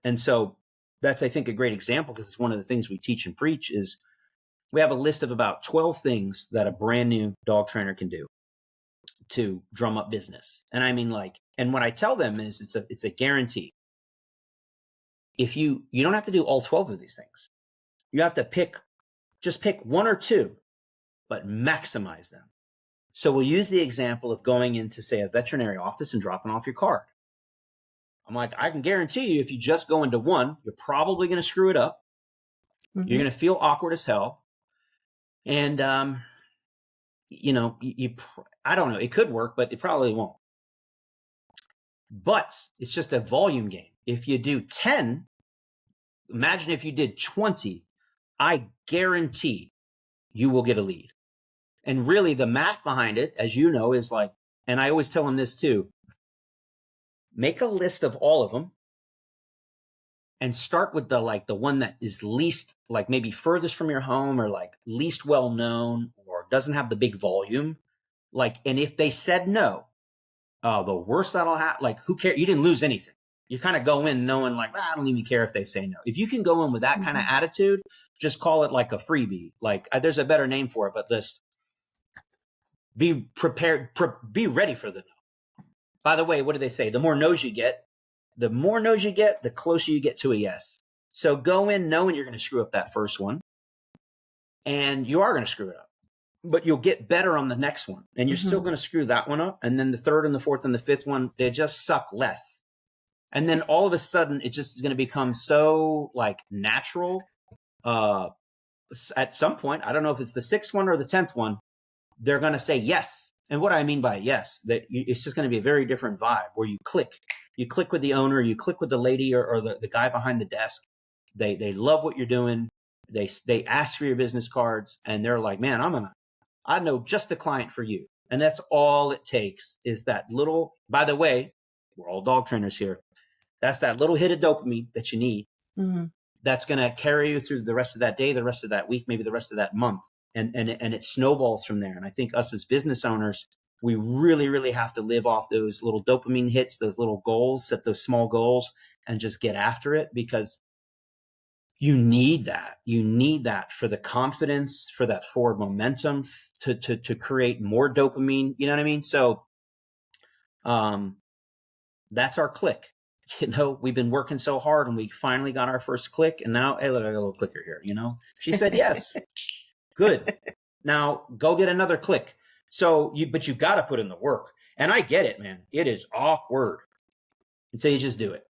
And so that's, I think, a great example, because it's one of the things we teach and preach is we have a list of about 12 things that a brand new dog trainer can do to drum up business. And I mean, and what I tell them is it's a guarantee. If you don't have to do all 12 of these things. You have to pick one or two, but maximize them. So we'll use the example of going into, say, a veterinary office and dropping off your card. I'm like, I can guarantee you, if you just go into one, you're probably going to screw it up. You're going to feel awkward as hell. And, I don't know, it could work, but it probably won't. But it's just a volume game. If you do 10, imagine if you did 20, I guarantee you will get a lead. And really the math behind it, as you know, is like, and I always tell them this too, make a list of all of them and start with the one that is least, like maybe furthest from your home, or like least well known, or doesn't have the big volume. And if they said no, the worst that'll happen, like, who cares? You didn't lose anything. You kind of go in knowing like, I don't even care if they say no. If you can go in with that kind of attitude, just call it like a freebie. Like, there's a better name for it, but just be prepared, be ready for the no. By the way, what do they say? The more no's you get, the closer you get to a yes. So go in knowing you're going to screw up that first one, and you are going to screw it up. but you'll get better on the next one, and you're still Mm-hmm. going to screw that one up. And then the third and the fourth and the fifth one, they just suck less. And then all of a sudden it just is going to become so like natural. At some point, I don't know if it's the sixth one or the 10th one, they're going to say yes. And what I mean by yes, it's just going to be a very different vibe where you click with the owner, you click with the lady or the guy behind the desk. They love what you're doing. They ask for your business cards, and they're like, man, I know just the client for you. And that's all it takes is that little, by the way, we're all dog trainers here. That's that little hit of dopamine that you need. Mm-hmm. That's going to carry you through the rest of that day, the rest of that week, maybe the rest of that month. And it snowballs from there. And I think us as business owners, we really, really have to live off those little dopamine hits, those little goals, set those small goals, and just get after it, because you need that. You need that for the confidence, for that forward momentum, to create more dopamine. You know what I mean? So that's our click. You know, we've been working so hard and we finally got our first click, and now, hey, look, I got a little clicker here. You know, she said yes. Good. Now go get another click. But you got to put in the work. And I get it, man. It is awkward until you just do it.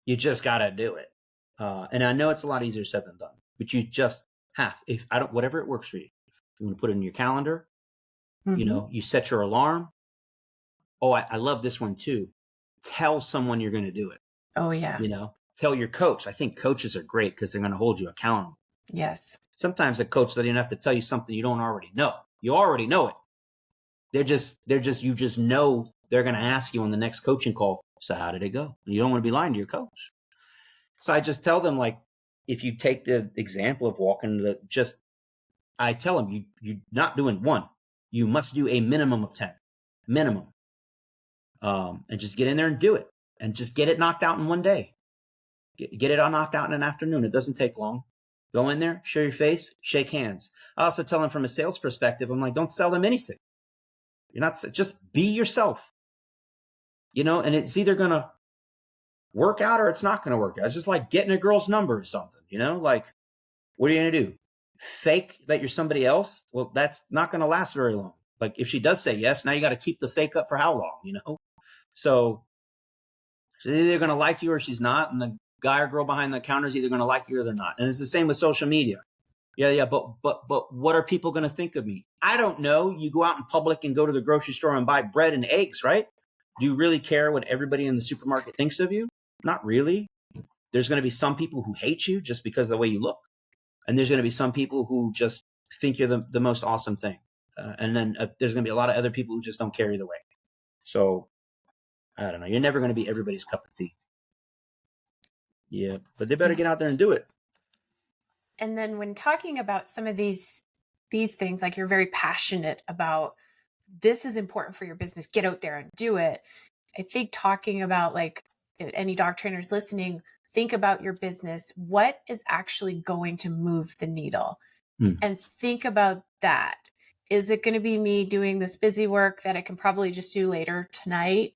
You just got to do it. And I know it's a lot easier said than done, but you just have, whatever it works for you. You want to put it in your calendar. Mm-hmm. You know, you set your alarm. Oh, I love this one too. Tell someone you're going to do it. Oh, yeah. You know, tell your coach. I think coaches are great because they're going to hold you accountable. Yes. Sometimes a coach doesn't even have to tell you something you don't already know. You already know it. You just know they're going to ask you on the next coaching call. So how did it go? You don't want to be lying to your coach. So I just tell them, like, if you take the example of walking I tell them you're not doing one. You must do a minimum of 10, minimum. And just get in there and do it, and just get it knocked out in one day. Get it all knocked out in an afternoon. It doesn't take long. Go in there, show your face, shake hands. I also tell them from a sales perspective, I'm like, don't sell them anything. Just be yourself, you know, and it's either going to work out or it's not going to work out. It's just like getting a girl's number or something, you know, like, what are you going to do? Fake that you're somebody else? Well, that's not going to last very long. Like if she does say yes, now you got to keep the fake up for how long, you know? So she's either going to like you or she's not. And the guy or girl behind the counter is either going to like you or they're not. And it's the same with social media. Yeah. But what are people going to think of me? I don't know. You go out in public and go to the grocery store and buy bread and eggs, right? Do you really care what everybody in the supermarket thinks of you? Not really. There's going to be some people who hate you just because of the way you look. And there's going to be some people who just think you're the most awesome thing. And then there's going to be a lot of other people who just don't care either way. So I don't know. You're never going to be everybody's cup of tea. Yeah, but they better get out there and do it. And then when talking about some of these things, like you're very passionate about, this is important for your business, get out there and do it. I think talking about, like, any dog trainers listening, think about your business. What is actually going to move the needle? And think about that. Is it going to be me doing this busy work that I can probably just do later tonight?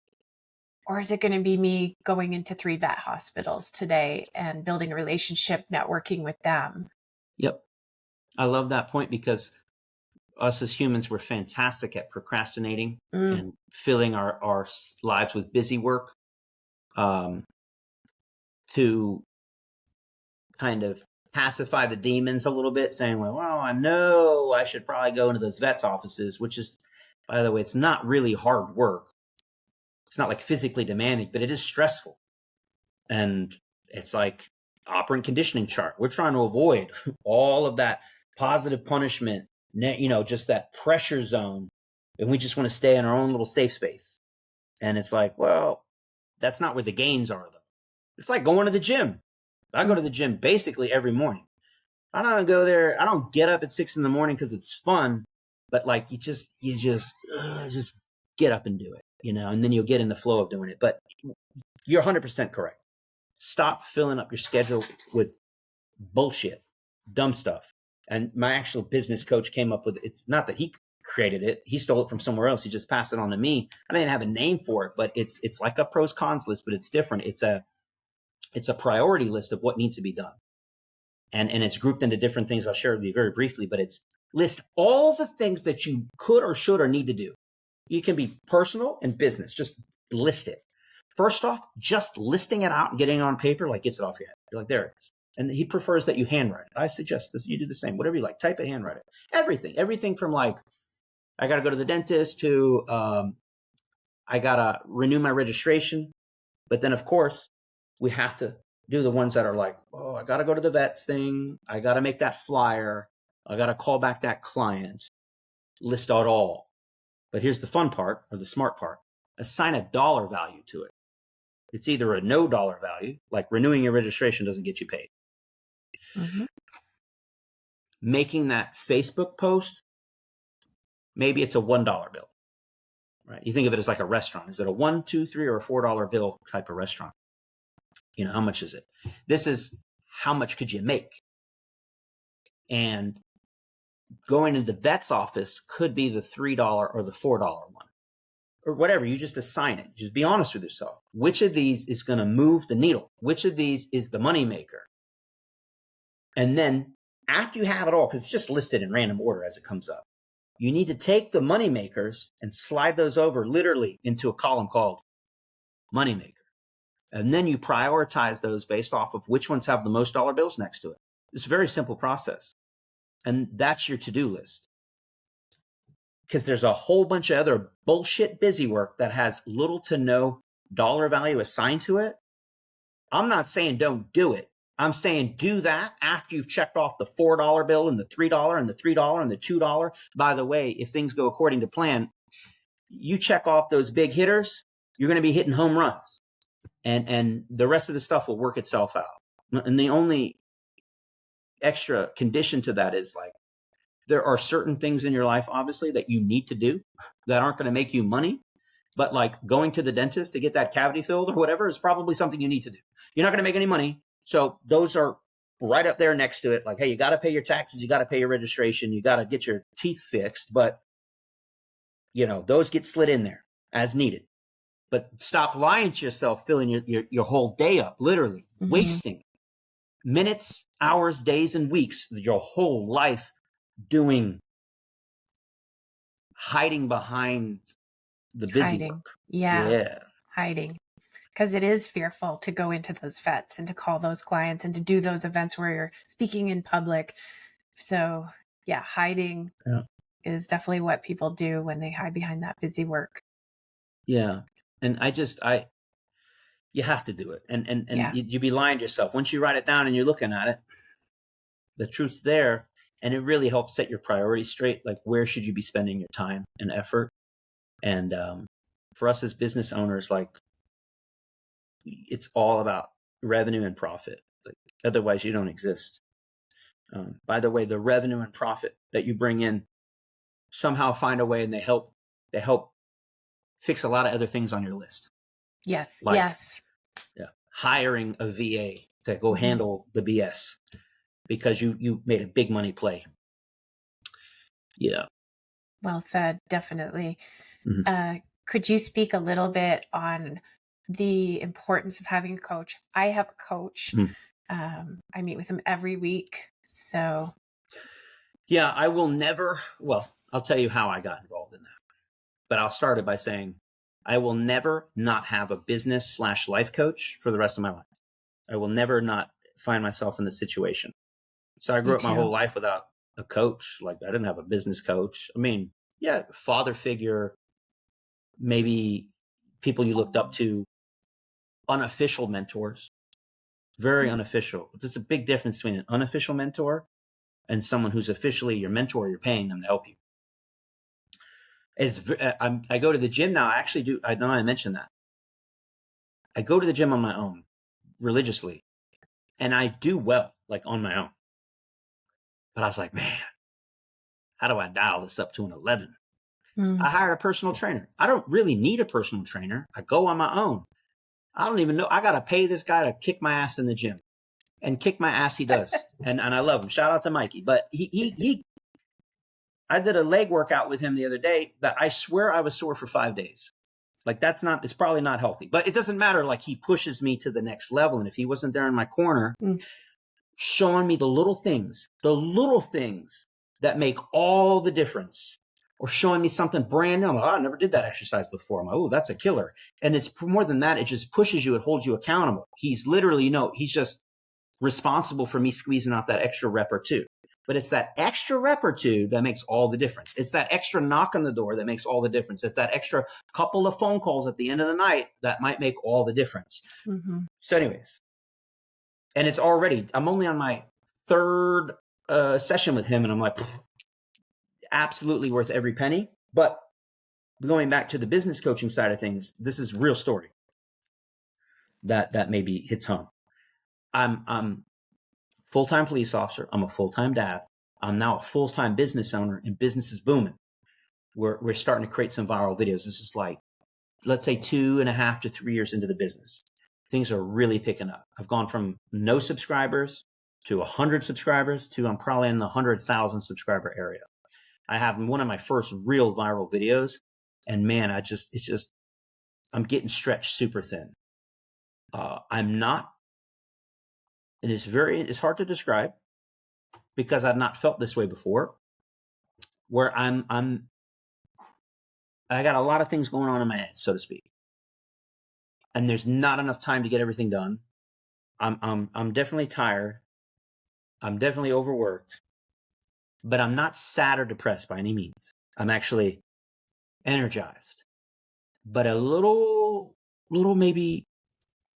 Or is it going to be me going into 3 vet hospitals today and building a relationship, networking with them? Yep. I love that point, because us as humans, we're fantastic at procrastinating and filling our lives with busy work to kind of pacify the demons a little bit, saying, well, I know I should probably go into those vets offices, which is, by the way, it's not really hard work. It's not like physically demanding, but it is stressful. And it's like operant conditioning chart. We're trying to avoid all of that positive punishment, you know, just that pressure zone. And we just want to stay in our own little safe space. And it's like, well, that's not where the gains are, though. It's like going to the gym. I go to the gym basically every morning. I don't go there. I don't get up at 6 a.m. because it's fun, but like you just get up and do it, you know, and then you'll get in the flow of doing it. But you're 100% correct. Stop filling up your schedule with bullshit, dumb stuff. And my actual business coach came up with, it's not that he created it. He stole it from somewhere else. He just passed it on to me. I didn't have a name for it, but it's like a pros cons list, but it's different. It's a priority list of what needs to be done. And it's grouped into different things I'll share with you very briefly, but it's List all the things that you could or should or need to do. You can be personal and business. Just list it. First off, just listing it out and getting it on paper, like, gets it off your head. You're like, there it is. And he prefers that you handwrite it. I suggest this. You do the same. Whatever you like. Type it, handwrite it. Everything from like, I got to go to the dentist to I got to renew my registration. But then, of course, we have to do the ones that are like, oh, I got to go to the vets thing. I got to make that flyer. I got to call back that client. List out all. But here's the fun part, or the smart part. Assign a dollar value to it. It's either a no dollar value, like renewing your registration doesn't get you paid. Mm-hmm. Making that Facebook post, maybe it's a $1 bill, right? You think of it as like a restaurant. Is it a $1, $2, $3, or a $4 bill type of restaurant? You know, how much is it? This is how much could you make? And going to the vet's office could be the $3 or the $4 one, or whatever. You just assign it. Just be honest with yourself. Which of these is going to move the needle? Which of these is the money maker? And then after you have it all, because it's just listed in random order as it comes up, you need to take the money makers and slide those over literally into a column called money maker. And then you prioritize those based off of which ones have the most dollar bills next to it. It's a very simple process. And that's your to-do list. Because there's a whole bunch of other bullshit busy work that has little to no dollar value assigned to it. I'm not saying don't do it. I'm saying do that after you've checked off the $4 bill and the $3 and the $3 and the $2. By the way, if things go according to plan, you check off those big hitters, you're going to be hitting home runs. And the rest of the stuff will work itself out. And the only extra condition to that is, like, there are certain things in your life, obviously, that you need to do that aren't going to make you money. But like going to the dentist to get that cavity filled or whatever is probably something you need to do. You're not going to make any money. So those are right up there next to it. Like, hey, you got to pay your taxes. You got to pay your registration. You got to get your teeth fixed. But, you know, those get slid in there as needed. But stop lying to yourself, filling your whole day up, literally wasting minutes, hours, days, and weeks, your whole life hiding behind the busy work. Yeah. Hiding. Because it is fearful to go into those vets and to call those clients and to do those events where you're speaking in public. So yeah, hiding is definitely what people do when they hide behind that busy work. Yeah. And you have to do it. And you'd be lying to yourself. Once you write it down and you're looking at it, the truth's there. And it really helps set your priorities straight. Like, where should you be spending your time and effort? And for us as business owners, like, it's all about revenue and profit. Like, otherwise, you don't exist. By the way, the revenue and profit that you bring in somehow find a way, and they help fix a lot of other things on your list. Yes. Like, yes. Yeah, hiring a VA to go handle the BS because you made a big money play. Yeah. Well said. Definitely. Could you speak a little bit on the importance of having a coach? I have a coach. I meet with him every week. So. Yeah, I will never. Well, I'll tell you how I got involved in that. But I'll start it by saying I will never not have a business/life coach for the rest of my life. I will never not find myself in this situation. So I grew up my whole life without a coach. Like, I didn't have a business coach. I mean, yeah, father figure, maybe people you looked up to, unofficial mentors, very unofficial. But there's a big difference between an unofficial mentor and someone who's officially your mentor. You're paying them to help you. I go to the gym now. I actually do. I know I mentioned that. I go to the gym on my own religiously, and I do well, like, on my own. But I was like, man, how do I dial this up to an 11? I hired a personal trainer. I don't really need a personal trainer. I go on my own. I don't even know. I got to pay this guy to kick my ass in the gym, and kick my ass he does. and I love him. Shout out to Mikey. But I did a leg workout with him the other day that I swear I was sore for 5 days. Like, it's probably not healthy, but it doesn't matter. Like, he pushes me to the next level. And if he wasn't there in my corner, showing me the little things that make all the difference. Or showing me something brand new. I'm like, oh, I never did that exercise before. I'm like, oh, that's a killer. And it's more than that. It just pushes you. It holds you accountable. He's literally, he's just responsible for me squeezing out that extra rep or two. But it's that extra rep or two that makes all the difference. It's that extra knock on the door that makes all the difference. It's that extra couple of phone calls at the end of the night that might make all the difference. Mm-hmm. So anyways, and I'm only on my third session with him, and I'm like, absolutely worth every penny. But going back to the business coaching side of things, this is real story that maybe hits home. I'm full-time police officer. I'm a full-time dad. I'm now a full-time business owner, and business is booming. We're starting to create some viral videos. This is like, let's say 2.5 to 3 years into the business. Things are really picking up. I've gone from no subscribers to 100 subscribers to I'm probably in the 100,000 subscriber area. I have one of my first real viral videos, and man, I'm getting stretched super thin. I'm not, and it's hard to describe because I've not felt this way before, where I got a lot of things going on in my head, so to speak, and there's not enough time to get everything done. I'm definitely tired. I'm definitely overworked. But I'm not sad or depressed by any means. I'm actually energized, but a little maybe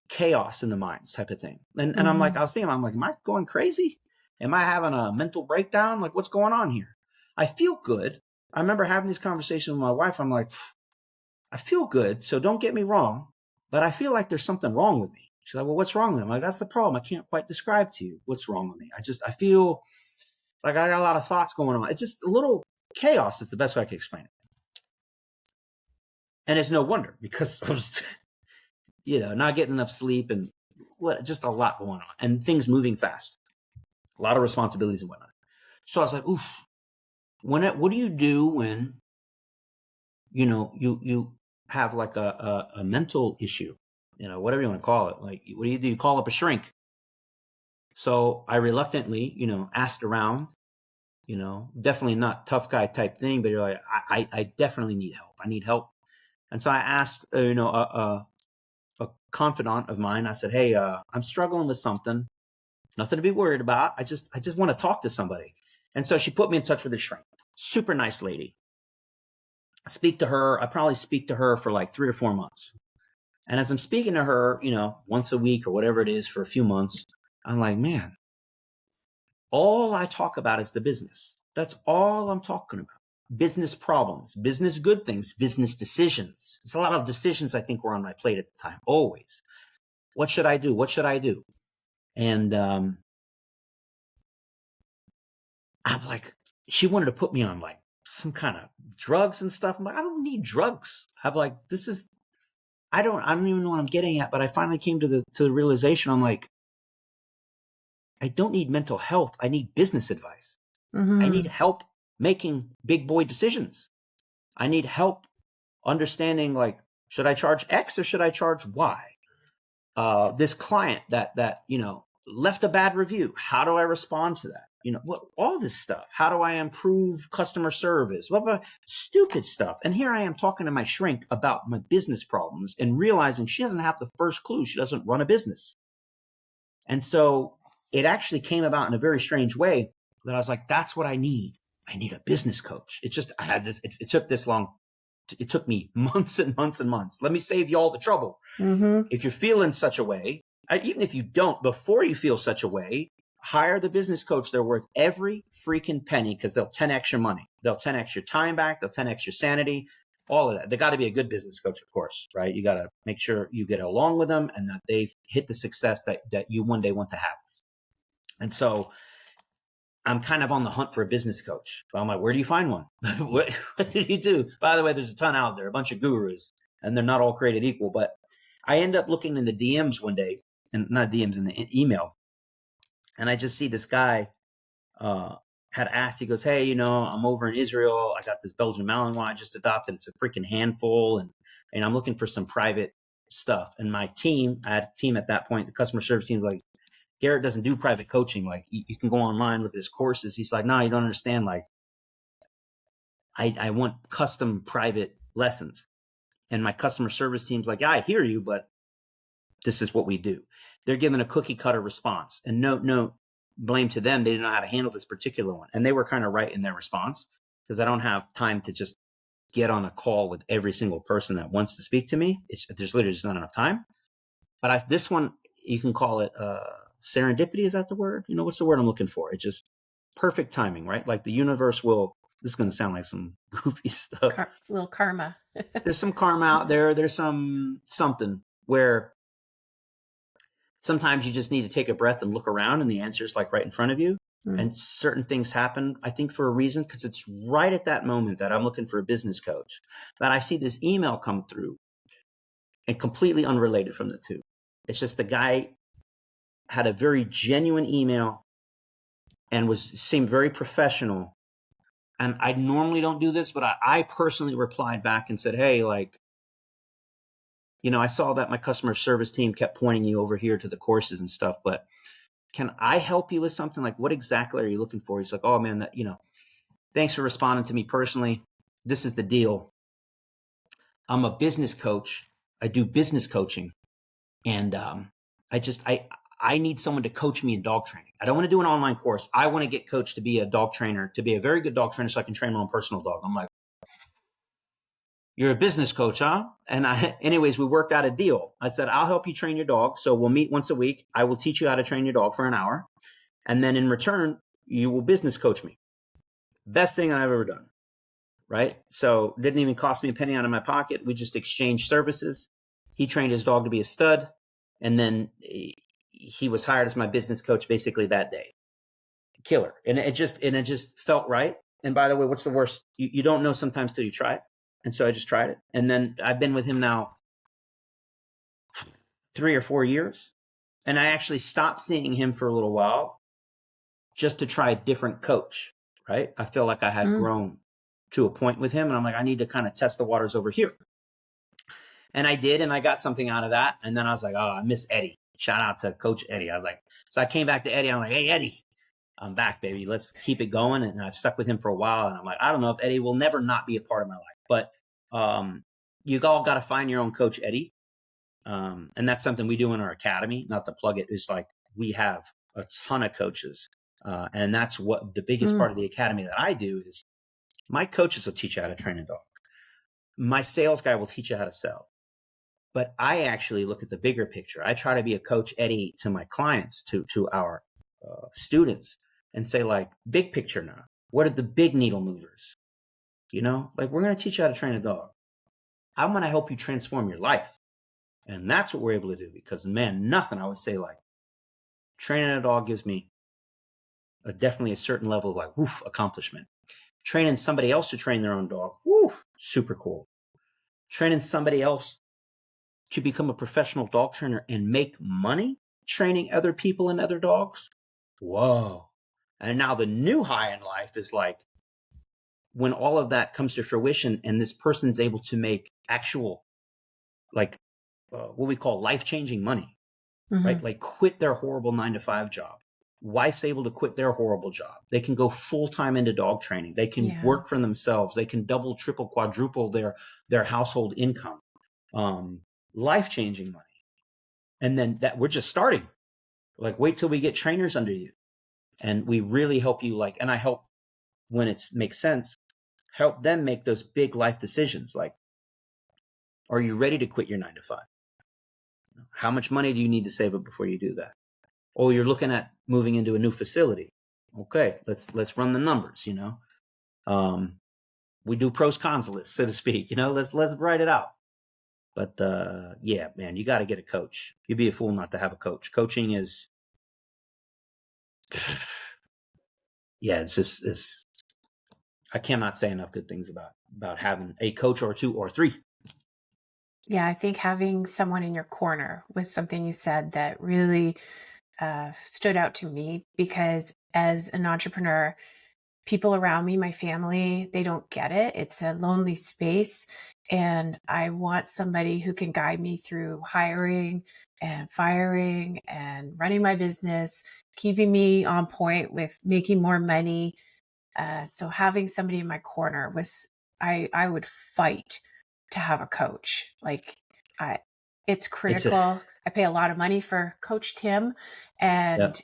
chaos in the minds type of thing. And I'm like, I'm like, am I going crazy? Am I having a mental breakdown? Like, what's going on here? I feel good. I remember having this conversation with my wife. I'm like, I feel good. So don't get me wrong, but I feel like there's something wrong with me. She's like, well, what's wrong with me? I'm like, that's the problem. I can't quite describe to you what's wrong with me. I feel like I got a lot of thoughts going on. It's just a little chaos is the best way I can explain it. And it's no wonder because I was, not getting enough sleep and just a lot going on and things moving fast, a lot of responsibilities and whatnot. So I was like, oof, what do you do when, you have like a mental issue, whatever you want to call it? Like, what do? You call up a shrink. So I reluctantly, asked around, definitely not tough guy type thing, but you're like, I definitely need help. I need help. And so I asked, a confidant of mine. I said, hey, I'm struggling with something, nothing to be worried about. I just want to talk to somebody. And so she put me in touch with a shrink, super nice lady. I probably speak to her for like 3 or 4 months. And as I'm speaking to her, once a week or whatever it is for a few months, I'm like, man, all I talk about is the business. That's all I'm talking about. Business problems, business good things, business decisions. There's a lot of decisions I think were on my plate at the time, always. What should I do? What should I do? And I'm like, she wanted to put me on like some kind of drugs and stuff. I'm like, I don't need drugs. I'm like, I don't even know what I'm getting at, but I finally came to the realization. I'm like, I don't need mental health. I need business advice. Mm-hmm. I need help making big boy decisions. I need help understanding, like, should I charge X or should I charge Y? This client that left a bad review. How do I respond to that? All this stuff. How do I improve customer service? Stupid stuff. And here I am talking to my shrink about my business problems and realizing she doesn't have the first clue. She doesn't run a business. And so it actually came about in a very strange way that I was like, that's what I need. I need a business coach. I had this, it took this long. It took me months and months and months. Let me save you all the trouble. Mm-hmm. If you're feeling such a way, even if you don't, before you feel such a way, hire the business coach. They're worth every freaking penny because they'll 10x your money. They'll 10x your time back. They'll 10x your sanity, all of that. They got to be a good business coach, of course, right? You got to make sure you get along with them and that they've hit the success that you one day want to have. And so I'm kind of on the hunt for a business coach. So I'm like, where do you find one? what do you do? By the way, there's a ton out there, a bunch of gurus, and they're not all created equal. But I end up looking in the DMs one day, and not DMs, in the email. And I just see this guy had asked, he goes, hey, I'm over in Israel. I got this Belgian Malinois I just adopted. It's a freaking handful. And I'm looking for some private stuff. And my team, I had a team at that point, the customer service team's like, Garrett doesn't do private coaching. Like, you can go online, look at his courses. He's like, no, you don't understand. Like, I want custom private lessons. And my customer service team's like, yeah, I hear you, but this is what we do. They're given a cookie cutter response, and no blame to them. They didn't know how to handle this particular one. And they were kind of right in their response, because I don't have time to just get on a call with every single person that wants to speak to me. There's literally just not enough time. But this one, you can call it serendipity. Is that the word? What's the word I'm looking for? It's just perfect timing, right? Like the universe will, this is going to sound like some goofy stuff. Little karma. There's some karma out there. There's something where sometimes you just need to take a breath and look around, and the answer is like right in front of you. And certain things happen, I think, for a reason, because it's right at that moment that I'm looking for a business coach that I see this email come through, and completely unrelated from the two. It's just the guy had a very genuine email and seemed very professional. And I normally don't do this, but I personally replied back and said, hey, like, I saw that my customer service team kept pointing you over here to the courses and stuff, but can I help you with something? Like, what exactly are you looking for? He's like, oh man, thanks for responding to me personally. This is the deal. I'm a business coach. I do business coaching. And I need someone to coach me in dog training. I don't want to do an online course. I want to get coached to be a dog trainer, to be a very good dog trainer, so I can train my own personal dog. I'm like, you're a business coach, huh? And anyways, we worked out a deal. I said, I'll help you train your dog. So we'll meet once a week. I will teach you how to train your dog for an hour. And then in return, you will business coach me. Best thing I've ever done. Right? So didn't even cost me a penny out of my pocket. We just exchanged services. He trained his dog to be a stud. And then he was hired as my business coach basically that day. Killer. And it just felt right. And by the way, what's the worst? You don't know sometimes till you try it. And so I just tried it. And then I've been with him now 3 or 4 years. And I actually stopped seeing him for a little while just to try a different coach, right? I feel like I had grown to a point with him. And I'm like, I need to kind of test the waters over here. And I did. And I got something out of that. And then I was like, oh, I miss Eddie. Shout out to Coach Eddie. I was like, so I came back to Eddie. I'm like, hey, Eddie, I'm back, baby. Let's keep it going. And I've stuck with him for a while. And I'm like, I don't know if Eddie will never not be a part of my life. But you all got to find your own Coach Eddie. And that's something we do in our academy. Not to plug it. It's like we have a ton of coaches. And that's what the biggest part of the academy that I do is my coaches will teach you how to train a dog. My sales guy will teach you how to sell. But I actually look at the bigger picture. I try to be a Coach Eddie to my clients, to our students, and say, like, big picture now. What are the big needle movers? Like, we're going to teach you how to train a dog. I'm going to help you transform your life. And that's what we're able to do, because, man, nothing I would say like training a dog gives me definitely a certain level of like, woof, accomplishment. Training somebody else to train their own dog, woof, super cool. Training somebody else to become a professional dog trainer and make money training other people and other dogs. Whoa. And now the new high in life is like when all of that comes to fruition and this person's able to make actual, like what we call life-changing money, right? Like quit their horrible 9-to-5 job. Wife's able to quit their horrible job. They can go full-time into dog training. They can work for themselves. They can double, triple, quadruple their household income. Life-changing money. And then that we're just starting. Like, wait till we get trainers under you. And we really help you, like, and I help when it makes sense, help them make those big life decisions. Like, are you ready to quit your 9-to-5? How much money do you need to save up before you do that? Oh, you're looking at moving into a new facility. Okay, let's run the numbers, we do pros cons lists, so to speak, let's write it out. But yeah, man, you got to get a coach. You'd be a fool not to have a coach. Coaching is, yeah, it's I cannot say enough good things about having a coach or two or three. Yeah, I think having someone in your corner was something you said that really stood out to me, because as an entrepreneur, people around me, my family, they don't get it. It's a lonely space. And I want somebody who can guide me through hiring and firing and running my business, keeping me on point with making more money. So having somebody in my corner was, I would fight to have a coach. Like I, it's It's critical. I pay a lot of money for Coach Tim, yeah, and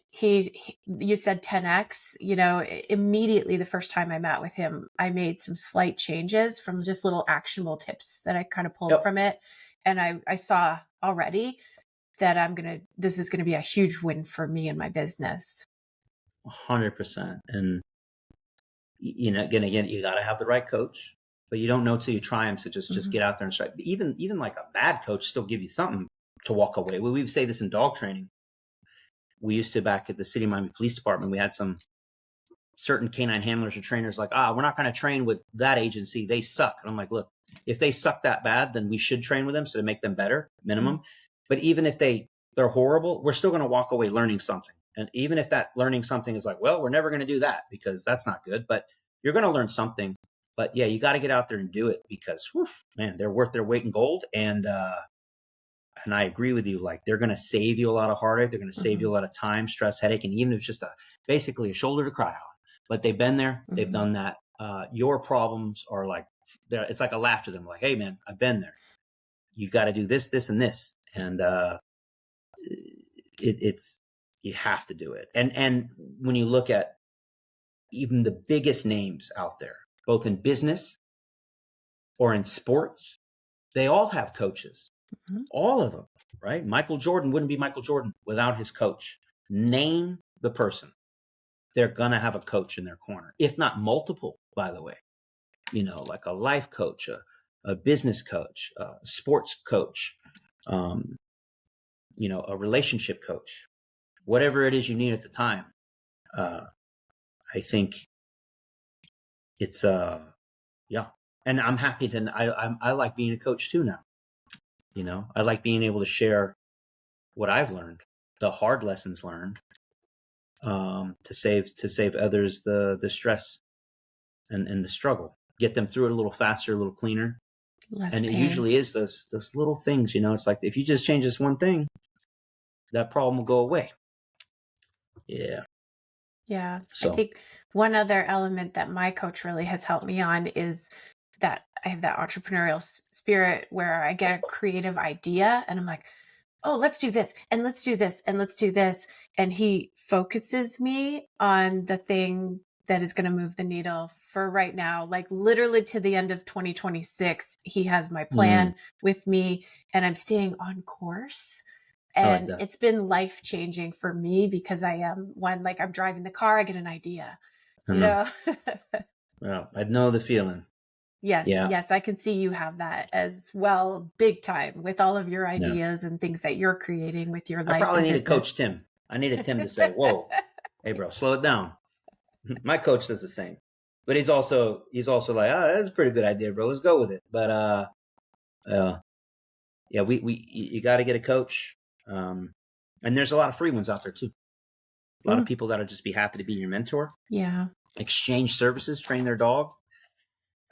you said 10x, immediately the first time I met with him, I made some slight changes from just little actionable tips that I kind of pulled yep, from it. And I saw already that this is going to be a huge win for me and my business. 100%. And again, you got to have the right coach, but you don't know till you try them. So just Mhm. get out there and try. Even like a bad coach still give you something to walk away. We would say this in dog training. We used to, back at the City of Miami Police Department, we had some certain canine handlers or trainers like, we're not going to train with that agency. They suck. And I'm like, look, if they suck that bad, then we should train with them so to make them better, minimum. Mhm. But even if they're horrible, we're still going to walk away learning something. And even if that learning something is like, well, we're never going to do that because that's not good, but you're going to learn something. But yeah, you got to get out there and do it because, whew, man, they're worth their weight in gold. And I agree with you. Like, they're going to save you a lot of heartache. They're going to save you Mhm. a lot of time, stress, headache, and even if it's just basically a shoulder to cry on. But they've been there. They've Mhm. done that. Your problems are like, it's like a laugh to them. Like, hey, man, I've been there. You got to do this, this, and this, and it's you have to do it. And when you look at even the biggest names out there, both in business or in sports, they all have coaches. Mhm. All of them, right? Michael Jordan wouldn't be Michael Jordan without his coach. Name the person. They're going to have a coach in their corner, if not multiple, by the way. Like a life coach, a business coach, a sports coach, um, a relationship coach, whatever it is you need at the time. Uh, I think it's, yeah. And I'm happy I like being a coach too now. I like being able to share what I've learned, the hard lessons learned, to save others the stress and the struggle, get them through it a little faster, a little cleaner. Less And it pain. usually is those little things. It's like if you just change this one thing, that problem will go away. Yeah. Yeah. I So think one other element that my coach really has helped me on is that I have that entrepreneurial spirit where I get a creative idea and I'm like, oh, let's do this and let's do this and let's do this. And he focuses me on the thing that is going to move the needle for right now, like literally to the end of 2026. He has my mm, plan with me and I'm staying on course. I like And that. it's been life changing for me because I am one, like I'm driving the car, I get an idea, I you know. know? Well, I know the feeling. Yes, Yeah. yes, I can see you have that as well, big time with all of your Yeah. ideas and things that you're creating with your I life probably and needed business. Coach Tim. I needed Tim to say, "Whoa, hey, bro, slow it down." My coach does the same, but he's also like, that's a pretty good idea, bro. Let's go with it. But uh, yeah, we you got to get a coach, um, and there's a lot of free ones out there too. A lot of Mm, people that'll just be happy to be your mentor, yeah. exchange services, train their dog.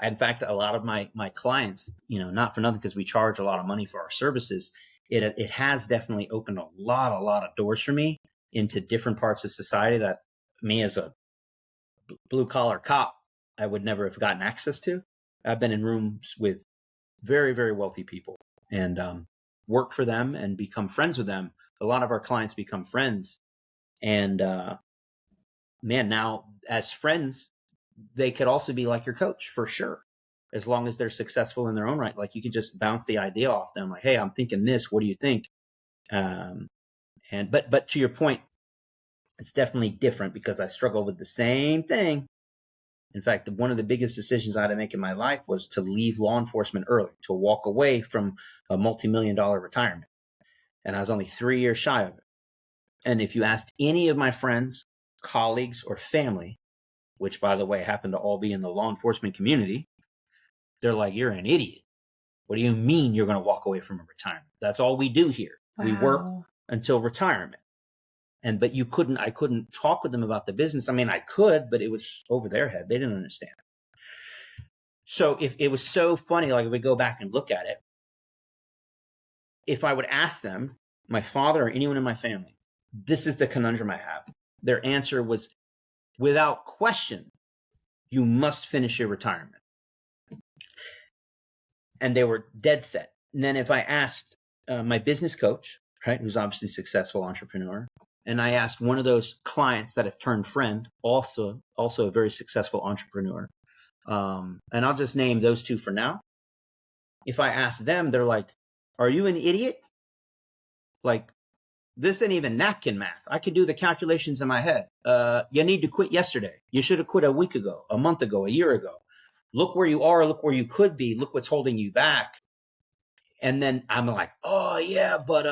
In fact, a lot of my clients, not for nothing, because we charge a lot of money for our services. It has definitely opened a lot of doors for me into different parts of society that me as a blue collar cop, I would never have gotten access to. I've been in rooms with very, very wealthy people and worked for them and become friends with them. A lot of our clients become friends. And man, now as friends, they could also be like your coach for sure, as long as they're successful in their own right. Like, you can just bounce the idea off them, like, hey, I'm thinking this. What do you think? Um, but to your point, it's definitely different because I struggle with the same thing. In fact, one of the biggest decisions I had to make in my life was to leave law enforcement early, to walk away from a multi-million-dollar retirement. And I was only 3 years shy of it. And if you asked any of my friends, colleagues, or family, which, by the way, happen to all be in the law enforcement community, they're like, you're an idiot. What do you mean you're going to walk away from a retirement? That's all we do here. We work Wow. until retirement. But I couldn't talk with them about the business. I mean, I could, but it was over their head. They didn't understand. So if it was so funny, like if we go back and look at it, if I would ask them, my father or anyone in my family, this is the conundrum I have, their answer was without question, You must finish your retirement. And they were dead set. And then if I asked my business coach, right, who's obviously a successful entrepreneur, and I asked one of those clients that have turned friend, also a very successful entrepreneur, and I'll just name those two for now. If I ask them, they're like, "Are you an idiot? Like, this ain't even napkin math. I can do the calculations in my head. You need to quit yesterday. You should have quit a week ago, a month ago, a year ago. Look where you are. Look where you could be. Look what's holding you back." And then I'm like, "Oh yeah, but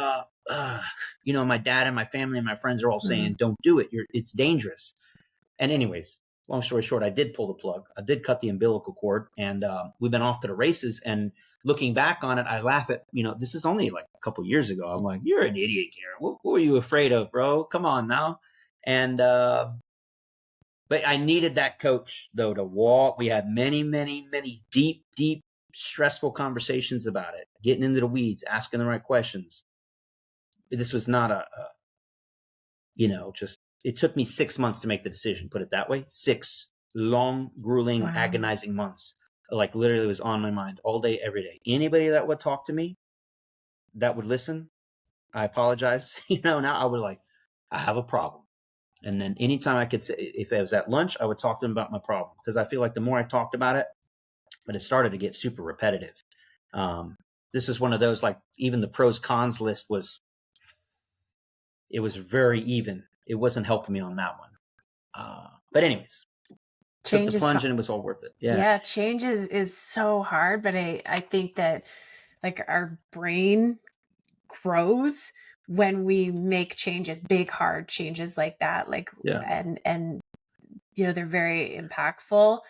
my dad and my family and my friends are all saying, don't do it. It's dangerous." And anyways, long story short, I did pull the plug. I did cut the umbilical cord, and we've been off to the races. And looking back on it, I laugh at, this is only like a couple years ago. I'm like, "You're an idiot, Garrett. What were you afraid of, bro? Come on now." And but I needed that coach though to walk. We had many, many, many deep, stressful conversations about it, getting into the weeds, asking the right questions. This was not just, it took me 6 months to make the decision, put it that way. 6 long, grueling, agonizing months. Like literally was on my mind all day, every day. Anybody that would talk to me, that would listen, I apologize. Now I would like, I have a problem. And then anytime I could say, if I was at lunch, I would talk to them about my problem. Because I feel like the more I talked about it, but it started to get super repetitive. This is one of those, like, even the pros cons list was very even. It wasn't helping me on that one. But anyways, Change took the plunge and it was all worth it. Yeah, change is so hard, but I think that like our brain grows when we make changes, big hard changes like that. Like and they're very impactful.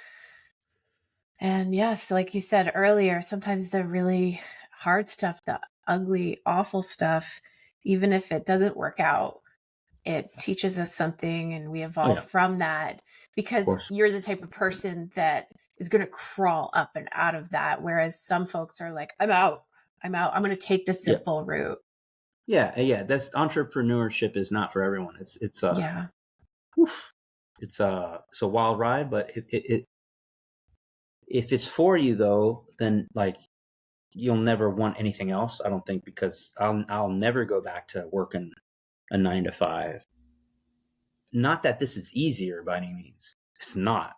And yes, like you said earlier, sometimes the really hard stuff, the ugly, awful stuff, even if it doesn't work out, it teaches us something and we evolve from that, because you're the type of person that is going to crawl up and out of that. Whereas some folks are like, I'm out. I'm going to take the simple route. Yeah. That's, entrepreneurship is not for everyone. It's a wild ride, but if it's for you though, then like you'll never want anything else. I don't think, because I'll never go back to working a 9 to 5. Not that this is easier by any means. It's not.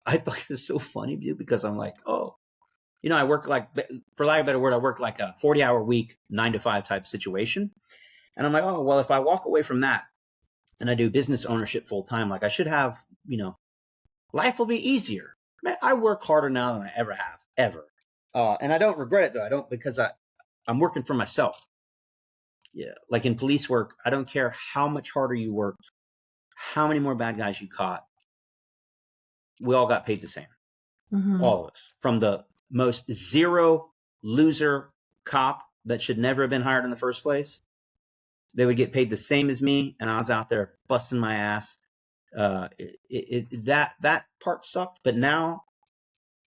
I thought it was so funny, dude, because I'm like, I work like, for lack of a better word, I work like a 40-hour week, 9 to 5 type situation. And I'm like, oh, well, if I walk away from that and I do business ownership full time, like I should have, life will be easier. Man, I work harder now than I ever have, ever. And I don't regret it though. I don't, because I'm working for myself. Yeah. Like in police work, I don't care how much harder you work, how many more bad guys you caught. We all got paid the same. All of us. From the most zero loser cop that should never have been hired in the first place, they would get paid the same as me, and I was out there busting my ass. That part sucked, but now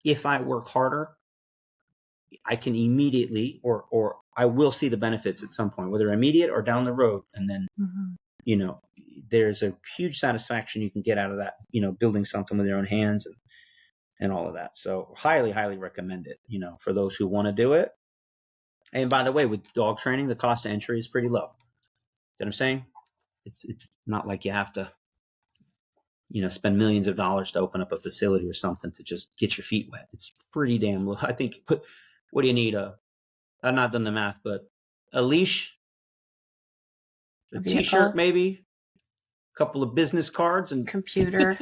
if I work harder, I can immediately, or I will see the benefits at some point, whether immediate or down the road. And then, there's a huge satisfaction you can get out of that, building something with your own hands and all of that. So highly, highly recommend it, for those who want to do it. And by the way, with dog training, the cost of entry is pretty low. You know what I'm saying? It's not like you have to, spend millions of dollars to open up a facility or something to just get your feet wet. It's pretty damn low. I think, what do you need? I've not done the math, but a leash, a t-shirt, maybe a couple of business cards and computer.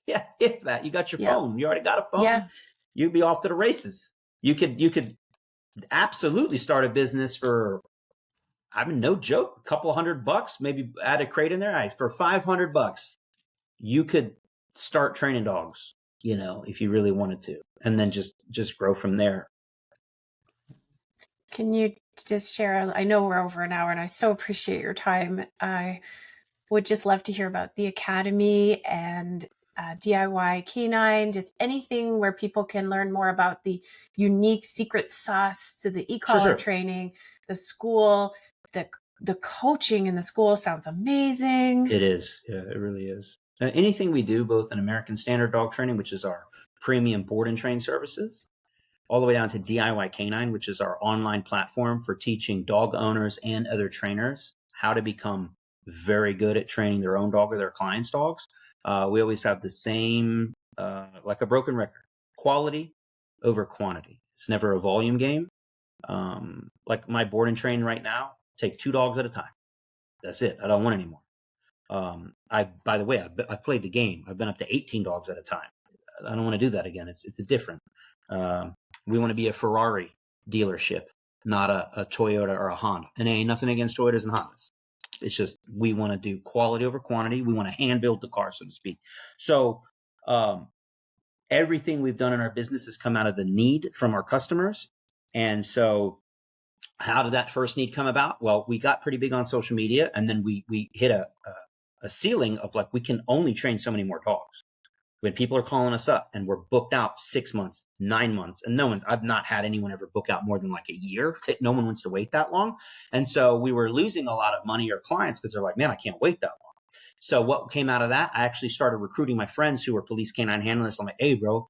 Yeah. If that, you got your phone, you already got a phone. Yeah. You'd be off to the races. You could absolutely start a business for, I mean, no joke, a couple $100, maybe add a crate in there. For $500, you could start training dogs, if you really wanted to, and then just grow from there. Can you just share, I know we're over an hour and I so appreciate your time. I would just love to hear about the Academy and DIY Canine, just anything where people can learn more about the unique secret sauce to the e-collar training, the school, the coaching in the school sounds amazing. It is. Yeah, it really is. Anything we do, both in American Standard Dog Training, which is our premium board and train services, all the way down to DIY Canine, which is our online platform for teaching dog owners and other trainers how to become very good at training their own dog or their clients' dogs. We always have the same, like a broken record, quality over quantity. It's never a volume game. Like my board and train right now, take 2 dogs at a time. That's it. I don't want any more. By the way, I've played the game. I've been up to 18 dogs at a time. I don't want to do that again. It's a different. We want to be a Ferrari dealership, not a Toyota or a Honda. And ain't nothing against Toyotas and Hondas. It's just we want to do quality over quantity. We want to hand build the car, so to speak. So everything we've done in our business has come out of the need from our customers. And so how did that first need come about? Well, we got pretty big on social media, and then we hit a ceiling of like, we can only train so many more dogs. When people are calling us up and we're booked out 6 months, 9 months, and I've not had anyone ever book out more than like a year. No one wants to wait that long. And so we were losing a lot of money or clients because they're like, man, I can't wait that long. So what came out of that, I actually started recruiting my friends who were police canine handlers. I'm like, hey, bro,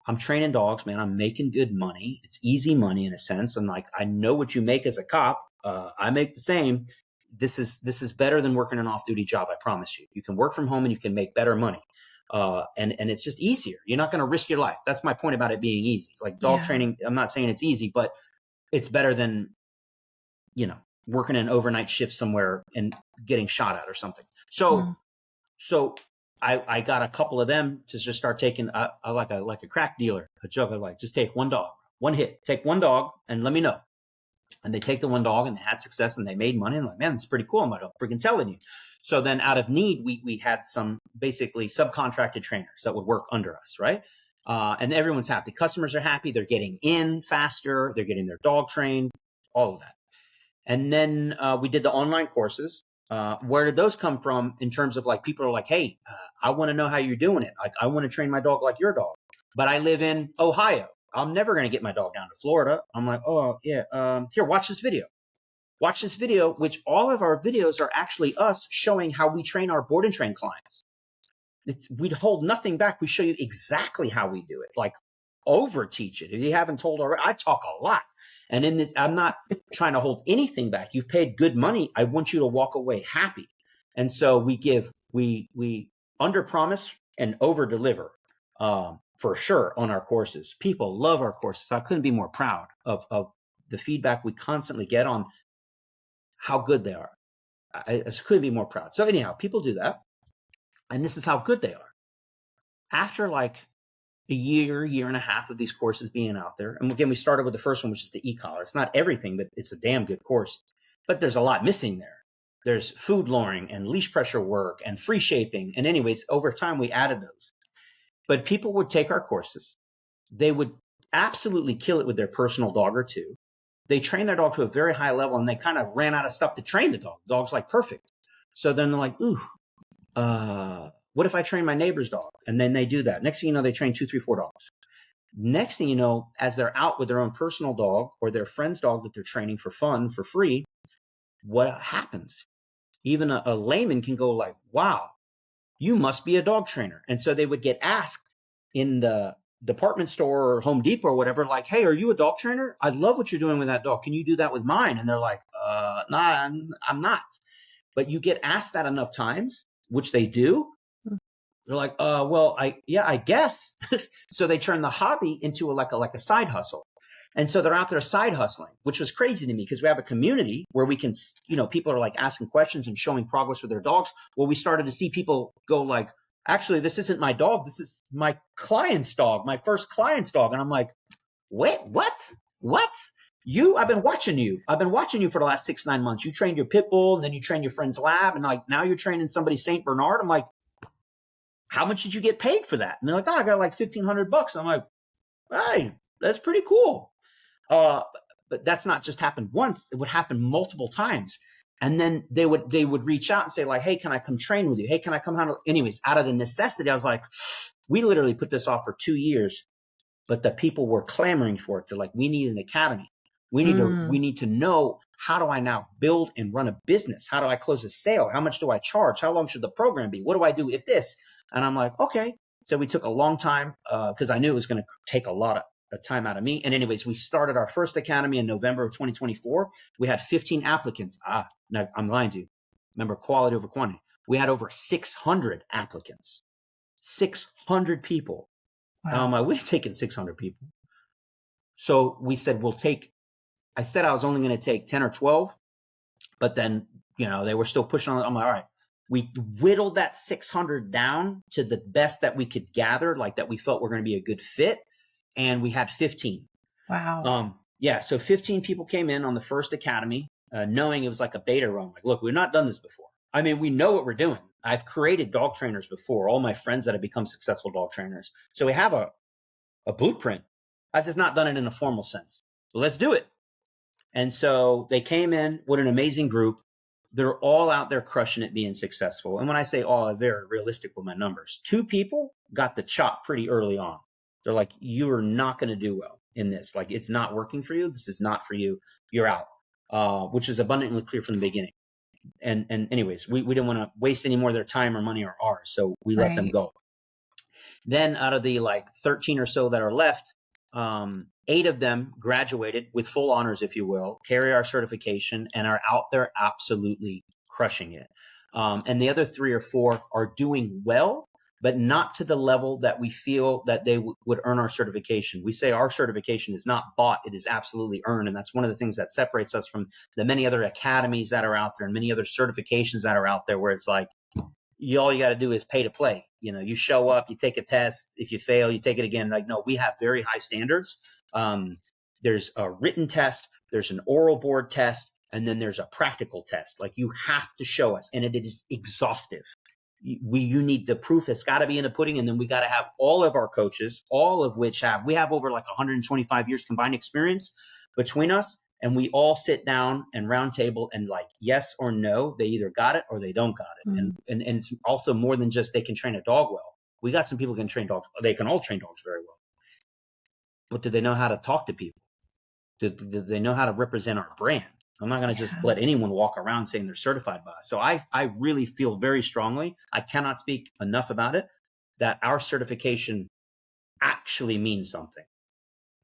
I'm training dogs, man. I'm making good money. It's easy money in a sense. I'm like, I know what you make as a cop. I make the same. This is better than working an off-duty job. I promise you. You can work from home and you can make better money. And it's just easier. You're not going to risk your life. That's my point about it being easy. Like dog training, I'm not saying it's easy, but it's better than, working an overnight shift somewhere and getting shot at or something. So I got a couple of them to just start taking like a crack dealer, a joke. I like, just take 1 dog, 1 hit, take 1 dog and let me know. And they take the 1 dog and they had success and they made money. And I'm like, man, that's pretty cool. I'm like, I'm freaking telling you. So then out of need, we had some basically subcontracted trainers that would work under us, right? And everyone's happy. Customers are happy. They're getting in faster. They're getting their dog trained, all of that. And then we did the online courses. Where did those come from in terms of like people are like, hey, I want to know how you're doing it. Like, I want to train my dog like your dog, but I live in Ohio. I'm never going to get my dog down to Florida. I'm like, oh, yeah. Here, watch this video. Watch this video, which all of our videos are actually us showing how we train our board and train clients. We'd hold nothing back. We show you exactly how we do it, like over teach it. If you haven't told already, I talk a lot. And in this, I'm not trying to hold anything back. You've paid good money. I want you to walk away happy. And so we under promise and over deliver for sure on our courses. People love our courses. I couldn't be more proud of the feedback we constantly get on how good they are. I couldn't be more proud. So anyhow, people do that. And this is how good they are. After like a year and a half of these courses being out there. And again, we started with the first one, which is the e-collar. It's not everything, but it's a damn good course. But there's a lot missing there. There's food luring and leash pressure work and free shaping. And anyways, over time, we added those. But people would take our courses. They would absolutely kill it with their personal dog or two. They train their dog to a very high level and they kind of ran out of stuff to train the dog. The dog's like perfect. So then they're like, ooh, what if I train my neighbor's dog? And then they do that. Next thing you know, they train 2, 3, 4 dogs. Next thing you know, as they're out with their own personal dog or their friend's dog that they're training for fun, for free, what happens? Even a layman can go like, wow, you must be a dog trainer. And so they would get asked in the department store or Home Depot or whatever, like, hey, are you a dog trainer? I love what you're doing with that dog. Can you do that with mine? And they're like, nah, I'm not. But you get asked that enough times, which they do. They're like, well, I guess. So they turn the hobby into a side hustle. And so they're out there side hustling, which was crazy to me because we have a community where we can, people are like asking questions and showing progress with their dogs. Well, we started to see people go like, actually, this isn't my dog. This is my client's dog, my first client's dog. And I'm like, wait, what? I've been watching you. I've been watching you for the last 6, 9 months. You trained your pit bull and then you trained your friend's lab. And like, now you're training somebody's St. Bernard. I'm like, how much did you get paid for that? And they're like, I got like $1,500. I'm like, hey, that's pretty cool. But that's not just happened once. It would happen multiple times. And then they would reach out and say like, hey, can I come train with you? Hey, can I come handle? Anyways, out of the necessity, I was like, we literally put this off for 2 years, but the people were clamoring for it. They're like, we need an academy. We need to know how do I now build and run a business? How do I close a sale? How much do I charge? How long should the program be? What do I do if this? And I'm like, okay. So we took a long time because I knew it was going to take a lot of time out of me. And anyways, we started our first academy in November of 2024. We had 15 applicants. No, I'm lying to you. Remember, quality over quantity. We had over 600 applicants, 600 people. Wow. I'm like, we're taking 600 people. So we said, I said I was only going to take 10 or 12, but then, they were still pushing on. I'm like, all right, we whittled that 600 down to the best that we could gather, like that we felt were going to be a good fit. And we had 15. Wow. So 15 people came in on the first academy, knowing it was like a beta run. Like, look, we've not done this before. I mean, we know what we're doing. I've created dog trainers before, all my friends that have become successful dog trainers. So we have a blueprint. I've just not done it in a formal sense. So let's do it. And so they came in. What an amazing group. They're all out there crushing it, being successful. And when I say all, I'm very realistic with my numbers. 2 people got the chop pretty early on. They're like, you are not going to do well in this. Like, it's not working for you. This is not for you. You're out, which is abundantly clear from the beginning. And anyways, we didn't want to waste any more of their time or money or ours. So we let them go. Then out of the 13 or so that are left, 8 of them graduated with full honors, if you will, carry our certification, and are out there absolutely crushing it. And the other 3 or 4 are doing well, but not to the level that we feel that they would earn our certification. We say our certification is not bought, it is absolutely earned. And that's one of the things that separates us from the many other academies that are out there and many other certifications that are out there, where it's like, all you got to do is pay to play. You show up, you take a test. If you fail, you take it again. Like, no, we have very high standards. There's a written test, there's an oral board test, and then there's a practical test. Like, you have to show us, and it is exhaustive. You need the proof. It's got to be in the pudding. And then we got to have all of our coaches, all of which we have over 125 years combined experience between us. And we all sit down and round table and yes or no, they either got it or they don't got it. Mm-hmm. And it's also more than just they can train a dog well. We got some people who can train dogs. They can all train dogs very well. But do they know how to talk to people? Do they know how to represent our brand? I'm not going to just let anyone walk around saying they're certified by us. So I really feel very strongly, I cannot speak enough about it, that our certification actually means something.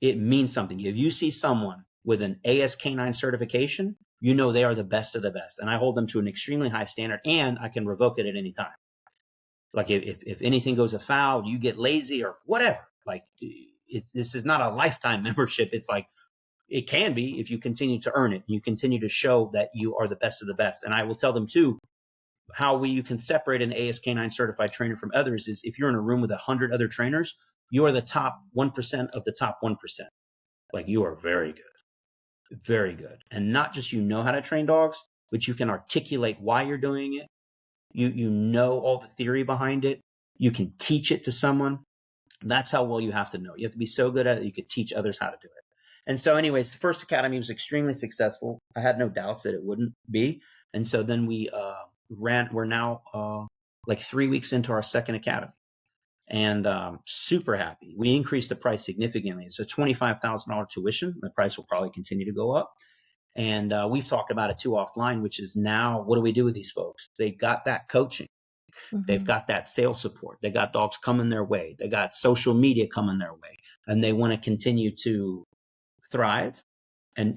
It means something. If you see someone with an ASK9 certification, they are the best of the best. And I hold them to an extremely high standard, and I can revoke it at any time. Like if anything goes afoul, you get lazy or whatever. This is not a lifetime membership. It's it can be if you continue to earn it. You continue to show that you are the best of the best. And I will tell them too, how you can separate an ASK9 certified trainer from others is if you're in a room with 100 other trainers, you are the top 1% of the top 1%. You are very good, very good. And not just how to train dogs, but you can articulate why you're doing it. You know all the theory behind it. You can teach it to someone. That's how well you have to know. You have to be so good at it, you could teach others how to do it. And so anyways, the first academy was extremely successful. I had no doubts that it wouldn't be. And so then we we're now 3 weeks into our second academy, and super happy. We increased the price significantly. It's a $25,000 tuition. The price will probably continue to go up. And we've talked about it too offline, which is now, what do we do with these folks? They got that coaching. Mm-hmm. They've got that sales support. They got dogs coming their way. They got social media coming their way, and they want to continue to thrive. And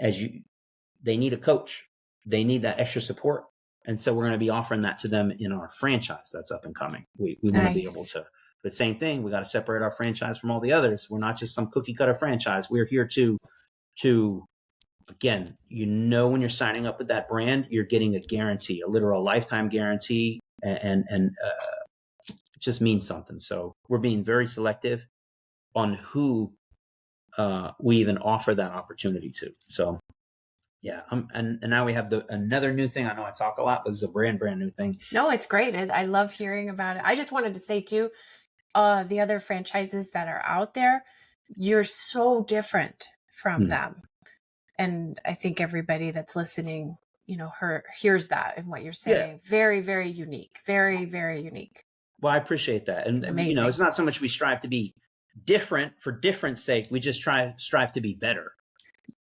they need a coach. They need that extra support. And so we're going to be offering that to them in our franchise that's up and coming. We want to be able to, the same thing. We got to separate our franchise from all the others. We're not just some cookie cutter franchise. We're here to again, when you're signing up with that brand, you're getting a guarantee, a literal lifetime guarantee, and it just means something. So we're being very selective on who we even offer that opportunity to. So yeah, and now we have another new thing. I know I talk a lot, but it's a brand new thing. No, it's great. I love hearing about it. I just wanted to say too, the other franchises that are out there, you're so different from them. And I think everybody that's listening, hears that in what you're saying. Yeah. Very, very unique. Very, very unique. Well, I appreciate that. And amazing. It's not so much we strive to be different for difference sake. We just strive to be better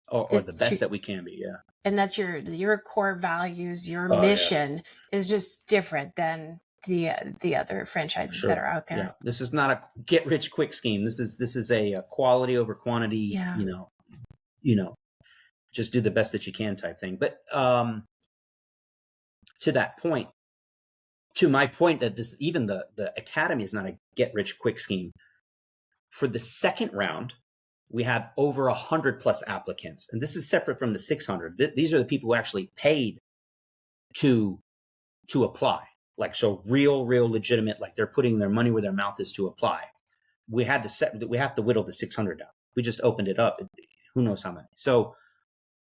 or the best that we can be. Yeah. and that's your core values, your Oh yeah, mission is just different than the other franchises that sure. are out Yeah, there. this is not a get rich quick scheme. This is a quality over quantity. Yeah. You know, just do the best that you can type thing. But to that point, to my point that this even the academy is not a get rich quick scheme. For the second round, we had over 100 plus applicants, and this is separate from the 600. These are the people who actually paid to apply, like, so real legitimate, like they're putting their money where their mouth is to apply. We have to whittle the 600 down. We just opened it up. Who knows how many? So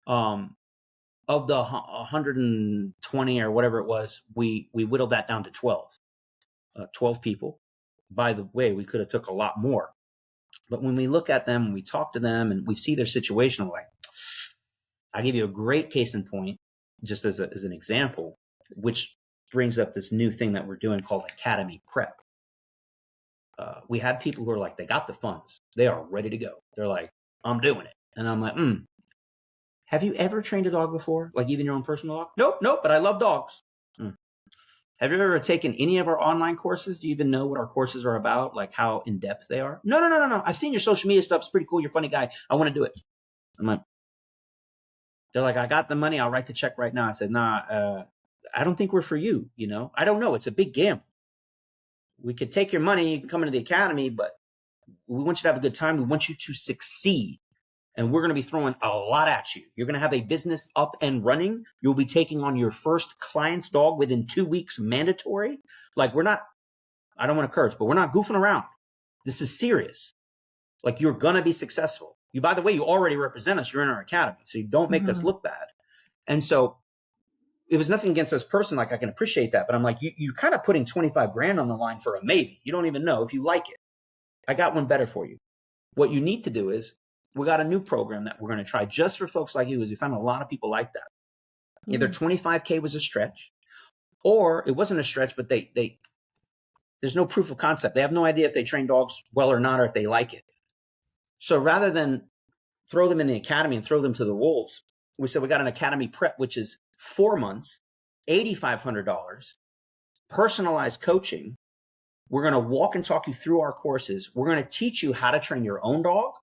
of the 120 or whatever it was, we whittled that down to 12 people. By the way, we could have took a lot more. But when we look at them, when we talk to them and we see their situation, like, I'll give you a great case in point, just as an example, which brings up this new thing that we're doing called Academy Prep. We had people who are like, they got the funds. They are ready to go. They're like, I'm doing it. And I'm like, have you ever trained a dog before? Like even your own personal dog? Nope, but I love dogs. Have you ever taken any of our online courses? Do you even know what our courses are about? Like how in depth they are? No. I've seen your social media stuff. It's pretty cool. You're a funny guy. I want to do it. I'm like, they're like, I got the money. I'll write the check right now. I said, nah, I don't think we're for you. I don't know. It's a big gamble. We could take your money, you can come into the academy, but we want you to have a good time. We want you to succeed. And we're going to be throwing a lot at you. You're going to have a business up and running. You'll be taking on your first client's dog within 2 weeks, mandatory. Like, we're not, I don't want to curse, but we're not goofing around. This is serious. Like, you're going to be successful. By the way, you already represent us. You're in our academy. So you don't make us look bad. And so it was nothing against us personally. Like, I can appreciate that. But I'm like, you're kind of putting 25 grand on the line for a maybe. You don't even know if you like it. I got one better for you. What you need to do is, we got a new program that we're going to try just for folks like you, is we found a lot of people like that. Either 25K was a stretch, or it wasn't a stretch, but there's no proof of concept. They have no idea if they train dogs well or not, or if they like it. So rather than throw them in the academy and throw them to the wolves, we said we got an academy prep, which is 4 months, $8,500, personalized coaching. We're going to walk and talk you through our courses. We're going to teach you how to train your own dog.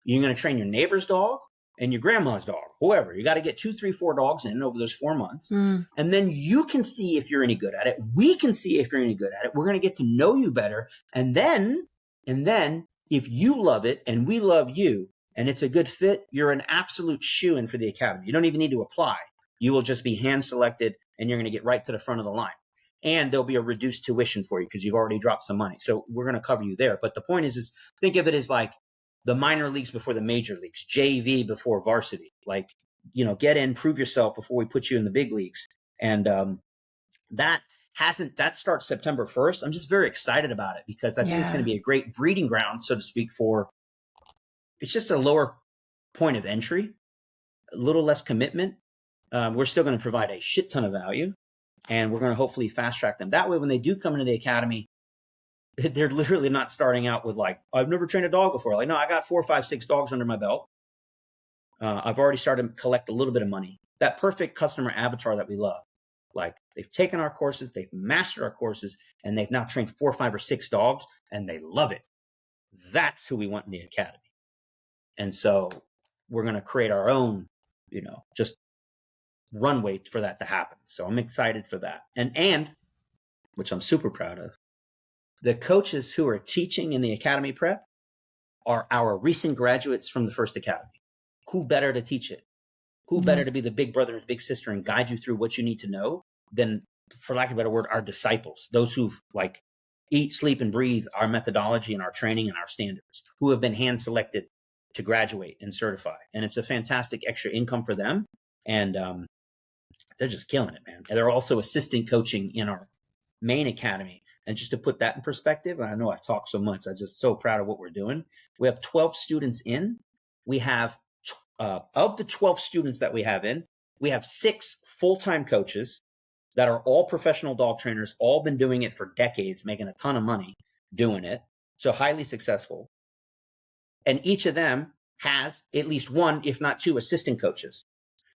You're going to train your neighbor's dog and your grandma's dog, whoever. You got to get 2, 3, 4 dogs in over those 4 months. And then you can see if you're any good at it. We can see if you're any good at it. We're going to get to know you better. And then if you love it and we love you and it's a good fit, you're an absolute shoo-in for the academy. You don't even need to apply. You will just be hand selected and you're going to get right to the front of the line. And there'll be a reduced tuition for you because you've already dropped some money. So we're going to cover you there. But the point is think of it as like the minor leagues before the major leagues, JV before varsity. Like, get in, prove yourself before we put you in the big leagues. And that starts September 1st. I'm just very excited about it because I think it's going to be a great breeding ground, so to speak, it's just a lower point of entry, a little less commitment. We're still going to provide a shit ton of value, and we're going to hopefully fast track them. That way, when they do come into the academy, they're literally not starting out with like, I've never trained a dog before. Like, no, I got 4, 5, 6 dogs under my belt. I've already started to collect a little bit of money. That perfect customer avatar that we love. Like, they've taken our courses, they've mastered our courses, and they've now trained 4, 5, or 6 dogs, and they love it. That's who we want in the academy. And so we're going to create our own, just runway for that to happen. So I'm excited for that. And which I'm super proud of, the coaches who are teaching in the academy prep are our recent graduates from the first academy. Who better to teach it? Who better to be the big brother and big sister and guide you through what you need to know than, for lack of a better word, our disciples, those who've like eat, sleep, and breathe our methodology and our training and our standards, who have been hand selected to graduate and certify. And it's a fantastic extra income for them. And they're just killing it, man. And they're also assistant coaching in our main academy. And just to put that in perspective, and I know I've talked so much, I'm just so proud of what we're doing. We have 12 students in. We have, of the 12 students that we have in, we have 6 full-time coaches that are all professional dog trainers, all been doing it for decades, making a ton of money doing it. So highly successful. And each of them has at least 1, if not 2, assistant coaches.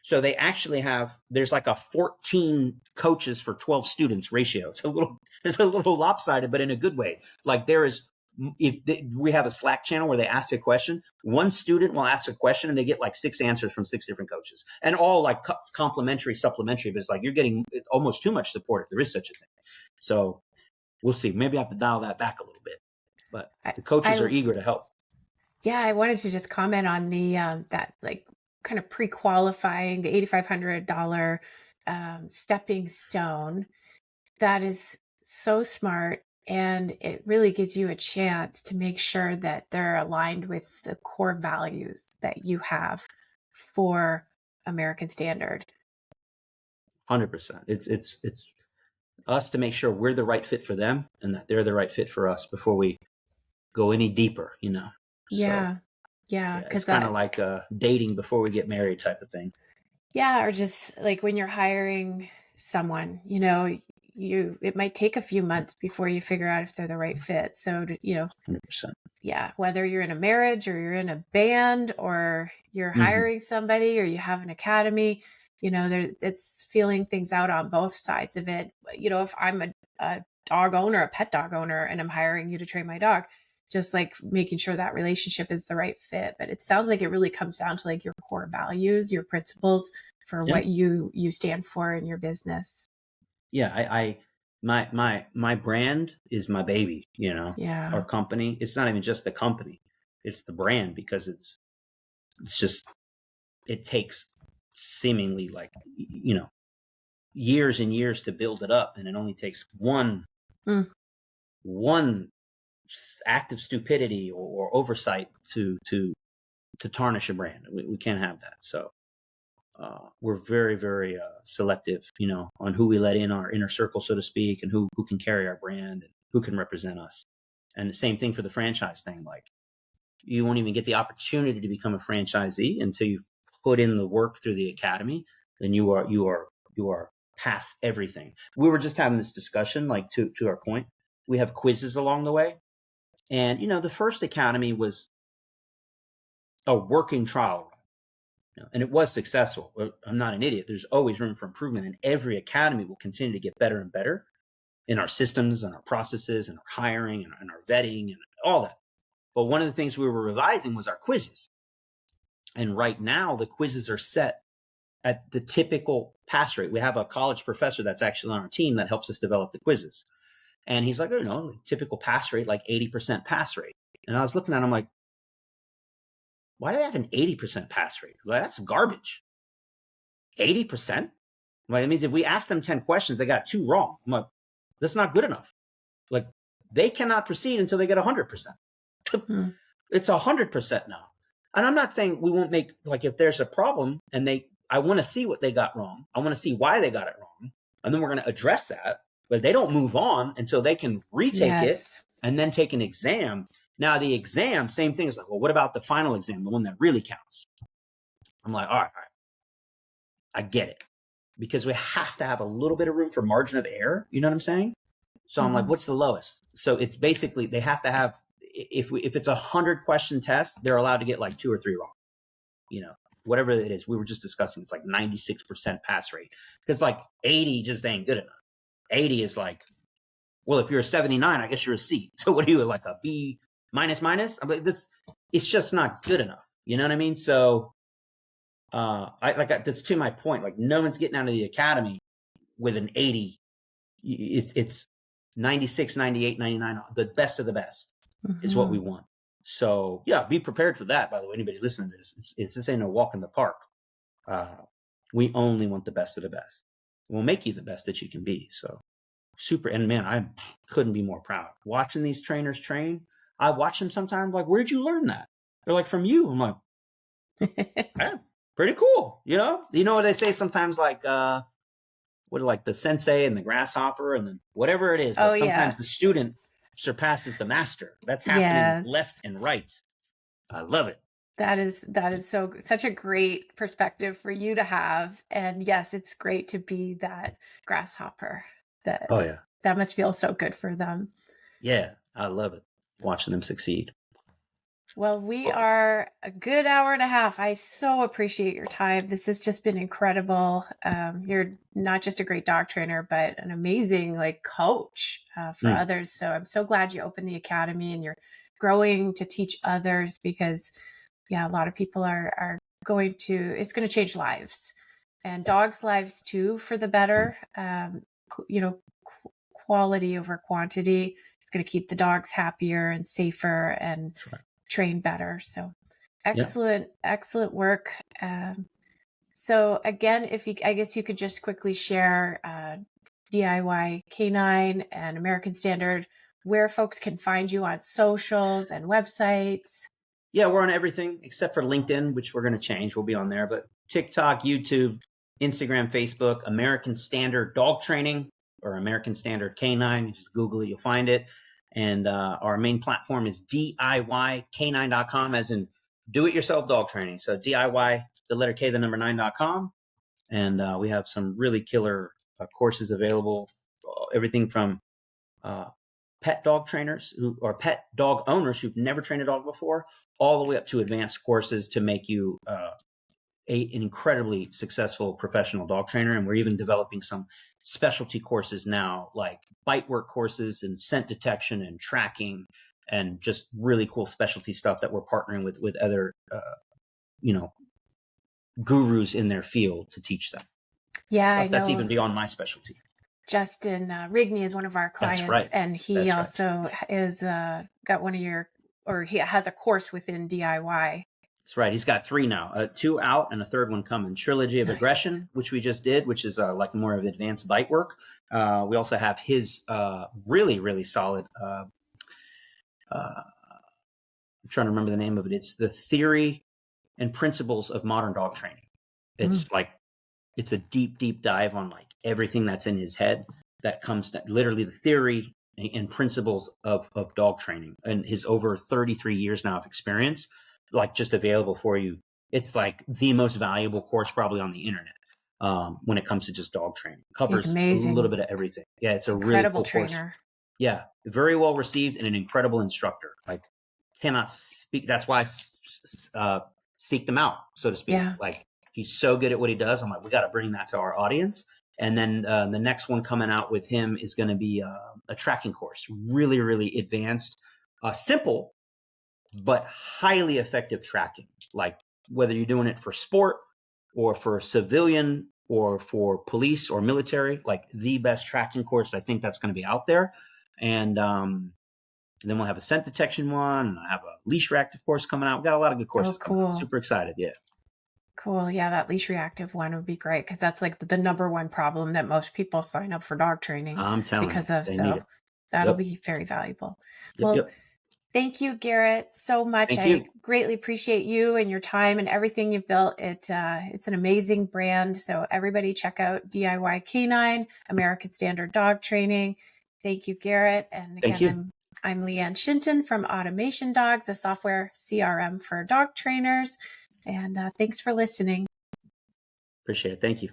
So they actually there's like a 14 coaches for 12 students ratio. It's a little lopsided, but in a good way. Like we have a Slack channel where they ask a question. One student will ask a question and they get like 6 answers from 6 different coaches, and all like complimentary, supplementary. But it's like you're getting almost too much support if there is such a thing. So we'll see. Maybe I have to dial that back a little bit, but the coaches are eager to help. Yeah, I wanted to just comment on the that like kind of pre-qualifying, the $8,500 stepping stone. That is so smart, and it really gives you a chance to make sure that they're aligned with the core values that you have for American Standard. 100%. It's us to make sure we're the right fit for them and that they're the right fit for us before we go any deeper, you know. Yeah. So, Yeah. it's kind of like dating before we get married type of thing. Yeah. Or just like when you're hiring someone, you know, it might take a few months before you figure out if they're the right fit. So, you know, 100%. Yeah, whether you're in a marriage or you're in a band or you're hiring somebody or you have an academy, you know, it's feeling things out on both sides of it. You know, if I'm a dog owner, a pet dog owner, and I'm hiring you to train my dog, just like making sure that relationship is the right fit. But it sounds like it really comes down to like your core values, your principles for what you stand for in your business. Yeah, my brand is my baby, you know. Yeah. Our company, it's not even just the company, it's the brand, because it's just, it takes seemingly like, you know, years and years to build it up, and it only takes one act of stupidity or oversight to tarnish a brand. We can't have that. So we're very, very selective, you know, on who we let in our inner circle, so to speak, and who can carry our brand and who can represent us. And the same thing for the franchise thing. Like, you won't even get the opportunity to become a franchisee until you've put in the work through the academy. Then you are past everything. We were just having this discussion, like to our point. We have quizzes along the way, and you know, the first academy was a working trial run, you know, and it was successful. I'm not an idiot. There's always room for improvement, and every academy will continue to get better and better in our systems and our processes and our hiring and our vetting and all that. But one of the things we were revising was our quizzes. And right now, the quizzes are set at the typical pass rate. We have a college professor that's actually on our team that helps us develop the quizzes. And he's like, oh, you know, like typical pass rate, like 80% pass rate. And I was looking at him like, why do they have an 80% pass rate? Like, that's garbage. 80%? Like, it means if we ask them 10 questions, they got 2 wrong. I'm like, that's not good enough. Like, they cannot proceed until they get 100%. It's 100% now. And I'm not saying we won't make, like, if there's a problem and I want to see what they got wrong. I want to see why they got it wrong. And then we're going to address that. But they don't move on until they can retake it and then take an exam. Now, the exam, same thing. Is like, well, what about the final exam, the one that really counts? I'm like, all right, I get it. Because we have to have a little bit of room for margin of error. You know what I'm saying? So I'm like, what's the lowest? So it's basically, they have to have, if it's a 100-question test, they're allowed to get like 2 or 3 wrong. You know, whatever it is. We were just discussing, it's like 96% pass rate. Because like 80 just ain't good enough. 80 is like, well, if you're a 79, I guess you're a C. So what are you, like a B minus? I'm like, it's just not good enough. You know what I mean? So that's to my point. Like, no one's getting out of the academy with an 80. It's 96, 98, 99. The best of the best is what we want. So yeah, be prepared for that. By the way, anybody listening to this, this ain't no walk in the park. We only want the best of the best. We'll make you the best that you can be. So super. And man, I couldn't be more proud. Watching these trainers train, I watch them sometimes like, where'd you learn that? They're like, from you. I'm like, hey, pretty cool. You know what they say sometimes, like, like the sensei and the grasshopper and then whatever it is. But sometimes the student surpasses the master. That's happening left and right. I love it. That is such a great perspective for you to have. And yes, it's great to be that grasshopper. That must feel so good for them. Yeah, I love it. Watching them succeed. Well, we are a good hour and a half. I so appreciate your time. This has just been incredible. You're not just a great dog trainer, but an amazing coach for others. So I'm so glad you opened the academy and you're growing to teach others because, yeah, a lot of people are going to, it's going to change lives and dogs' lives too for the better. Quality over quantity. It's going to keep the dogs happier and safer and train better. So excellent work. So again, I guess you could just quickly share DIY Canine and American Standard, where folks can find you on socials and websites. Yeah, we're on everything except for LinkedIn, which we're going to change. We'll be on there, but TikTok, YouTube, Instagram, Facebook, American Standard Dog Training or American Standard Canine. You just Google it, you'll find it. And our main platform is DIYK9.com, as in do-it-yourself dog training. So DIY, the letter K, the number 9.com. And we have some really killer courses available. Everything from pet dog trainers or pet dog owners who've never trained a dog before, all the way up to advanced courses to make you an incredibly successful professional dog trainer. And we're even developing some specialty courses now, like bite work courses and scent detection and tracking, and just really cool specialty stuff that we're partnering with other, gurus in their field to teach them. Yeah, Stuff I know. That's even beyond my specialty. Justin Rigney is one of our clients, That's right. And he also is got he has a course within DIY. That's right. He's got 3 now, 2 out and a 3rd one coming. Trilogy of Aggression, which we just did, which is like more of advanced bite work. We also have his really, really solid. I'm trying to remember the name of it. It's the Theory and Principles of Modern Dog Training. It's it's a deep dive on like everything that's in his head that comes to literally the theory and principles of dog training, and his over 33 years now of experience, like just available for you. It's like the most valuable course probably on the internet when it comes to just dog training. Covers a little bit of everything. Yeah, it's a incredible really cool trainer. Course. Yeah, very well received and an incredible instructor. Like cannot speak. That's why I seeked him out, so to speak. Yeah. Like he's so good at what he does. I'm like, we got to bring that to our audience. And then the next one coming out with him is going to be a tracking course, really, really advanced, simple, but highly effective tracking. Like whether you're doing it for sport or for civilian or for police or military, like the best tracking course I think that's going to be out there. And then we'll have a scent detection one. And I have a leash reactive course coming out. We've got a lot of good courses. Oh, cool. Coming out. Super excited. Yeah. Cool. Yeah, that leash reactive one would be great because that's like the number one problem that most people sign up for dog training. I'm telling because you, of. So that'll be very valuable. Thank you, Garrett, so much. I greatly appreciate you and your time and everything you've built. It's an amazing brand. So everybody check out DIY Canine, American Standard Dog Training. Thank you, Garrett. And again, I'm Leanne Shinton from Automation Dogs, a software CRM for dog trainers. And thanks for listening. Appreciate it. Thank you.